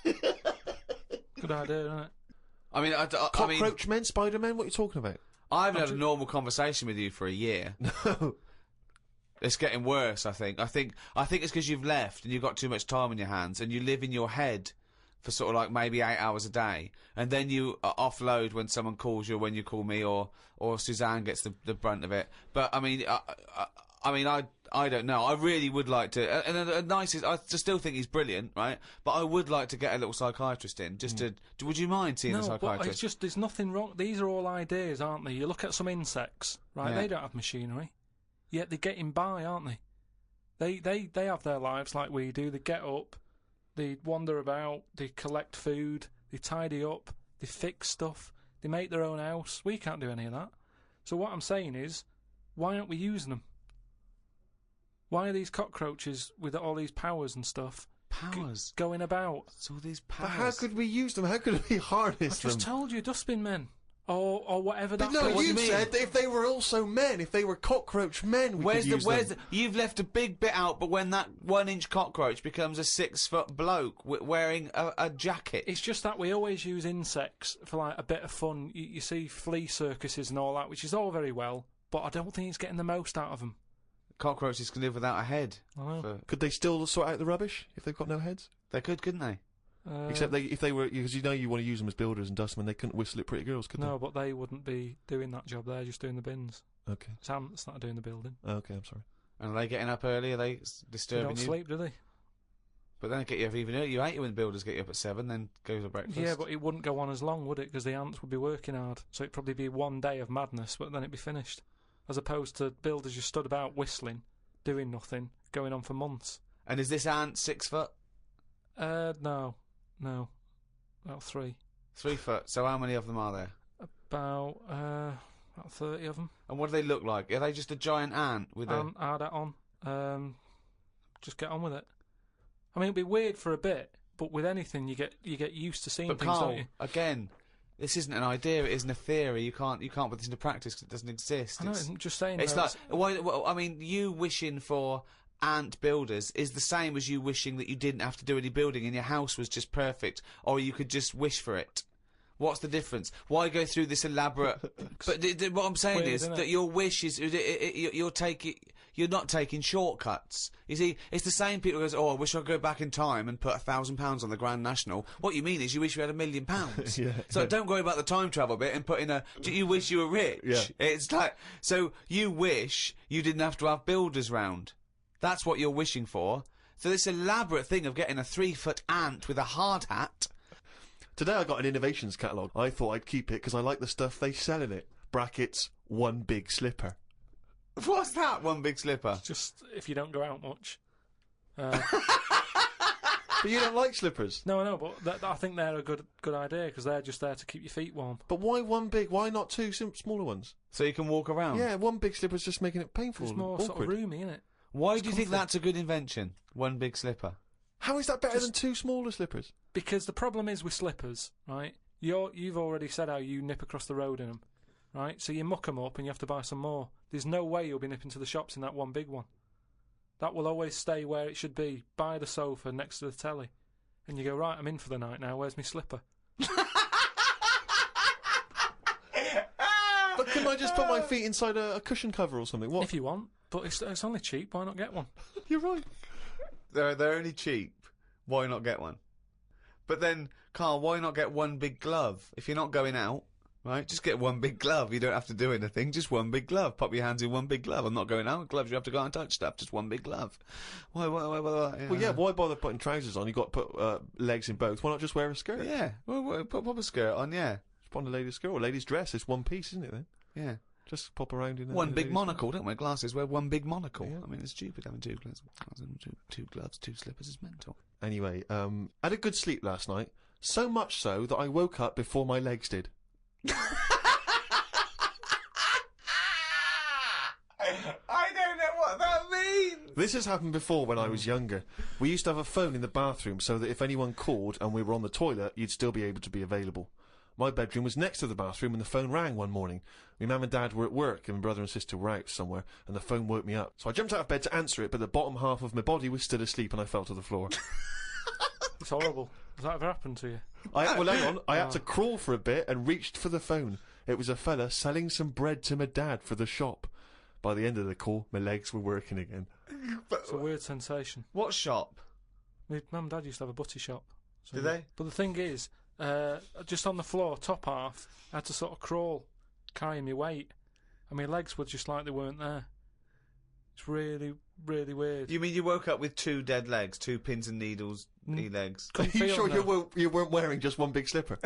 Good idea, isn't it? I mean, Cockroach men, Spider men, what are you talking about? I haven't had a normal conversation with you for a year. No. It's getting worse, I think. I think it's because you've left and you've got too much time on your hands and you live in your head for sort of like maybe 8 hours a day, and then you offload when someone calls you, or when you call me, or Suzanne gets the brunt of it. But I mean, I don't know. I really would like to. And the nicest, I still think he's brilliant, right? But I would like to get a little psychiatrist in, just to. Would you mind seeing a No, but psychiatrist? it's just there's nothing wrong. These are all ideas, aren't they? You look at some insects, right? Yeah. They don't have machinery, yet they're getting by, aren't they? They have their lives like we do. They get up, they wander about, they collect food, they tidy up, they fix stuff, they make their own house. We can't do any of that. So what I'm saying is, why aren't we using them? Why are these cockroaches with all these powers and stuff going about? It's all these powers. But how could we use them? How could we harness them? I just told you, dustbin men. Or whatever that But no, was. you said that if they were also men, if they were cockroach men, we could use them. You've left a big bit out, but when that 1-inch cockroach becomes a 6-foot bloke wearing a jacket. It's just that we always use insects for like a bit of fun. You see flea circuses and all that, which is all very well, but I don't think it's getting the most out of them. Cockroaches can live without a head. I know. Could they still sort out the rubbish if they've got no heads? They could, couldn't they? Except if they were, because you want to use them as builders and dustmen, they couldn't whistle at pretty girls, could No, but they wouldn't be doing that job. They're just doing the bins. they? Okay. It's ants that are doing the building. Okay, I'm sorry. And are they getting up early? Are they They disturbing don't you? sleep, do they? But then they get you up even earlier. You hate it when the builders get you up at 7, then go to breakfast. Yeah, but it wouldn't go on as long, would it? Because the ants would be working hard. So it'd probably be one day of madness, but then it'd be finished. As opposed to builders just stood about whistling, doing nothing, going on for months. And is this ant 6 foot? No. About 3. 3 foot. So how many of them are there? About 30 of them. And what do they look like? Are they just a giant ant with a... Add that on. Just get on with it. I mean, it'd be weird for a bit, but with anything, you get used to seeing But things, Carl, don't you? again, this isn't an idea. It isn't a theory. You can't put this into practice because it doesn't exist. I know, I'm just saying. It's though, like, I mean, you wishing for ant builders is the same as you wishing that you didn't have to do any building and your house was just perfect, or you could just wish for it. What's the difference? Why go through this elaborate? But what I'm saying Weird, is isn't that it? your wish is you're not taking shortcuts. You see, it's the same people who goes, "Oh, I wish I could go back in time and put £1,000 on the Grand National." What you mean is you wish you had £1 million. Yeah. So don't worry about the time travel bit and put in you wish you were rich. Yeah. It's like, so you wish you didn't have to have builders round. That's what you're wishing for. So this elaborate thing of getting a 3-foot ant with a hard hat. Today I got an innovations catalogue. I thought I'd keep it because I like the stuff they sell in it. Brackets, one big slipper. What's that? One big slipper. Just if you don't go out much. But you don't like slippers. No, I know, but I think they're a good idea because they're just there to keep your feet warm. But why one big? Why not two smaller ones? So you can walk around. Yeah, one big slipper's just making it painful. It's and more awkward. sort of roomy, isn't it? Why It's do you think comfort. that's a good invention? One big slipper. How is that better than two smaller slippers? Because the problem is with slippers, right? You've already said how you nip across the road in them, right? So you muck them up and you have to buy some more. There's no way you'll be nipping to the shops in that one big one. That will always stay where it should be, by the sofa next to the telly. And you go, right, I'm in for the night now, where's my slipper? But couldn't I just put my feet inside a cushion cover or something? What? If you want, but it's only cheap, why not get one? You're right. They're only cheap. Why not get one? But then, Carl, why not get one big glove? If you're not going out, right, just get one big glove. You don't have to do anything, just one big glove. Pop your hands in one big glove. I'm not going out with gloves, you have to go out and touch stuff. Just one big glove. Why? Well, yeah, why bother putting trousers on? You've got to put legs in both. Why not just wear a skirt? Yeah, well, pop a skirt on, yeah. Just put on a lady's skirt or a lady's dress. It's one piece, isn't it, then? Yeah. Just pop around in a One big lady's monocle, don't wear glasses, wear one big monocle. Yeah. I mean, it's stupid having two gloves. Two gloves, two slippers is mental. Anyway, I had a good sleep last night. So much so that I woke up before my legs did. I don't know what that means! This has happened before when I was younger. We used to have a phone in the bathroom so that if anyone called and we were on the toilet, you'd still be able to be available. My bedroom was next to the bathroom and the phone rang one morning. My mum and dad were at work and my brother and sister were out somewhere and the phone woke me up. So I jumped out of bed to answer it, but the bottom half of my body was still asleep and I fell to the floor. It's horrible. Has that ever happened to you? Well, hang on. I had to crawl for a bit and reached for the phone. It was a fella selling some bread to my dad for the shop. By the end of the call, my legs were working again. It's a weird sensation. What shop? My mum and dad used to have a butty shop. So Did they? But the thing is, just on the floor, top half, I had to sort of crawl, carrying my weight, and my legs were just like they weren't there. It's really, really weird. You mean you woke up with two dead legs, two pins and needles legs? Couldn't Are you feel sure them, no. you weren't wearing just one big slipper?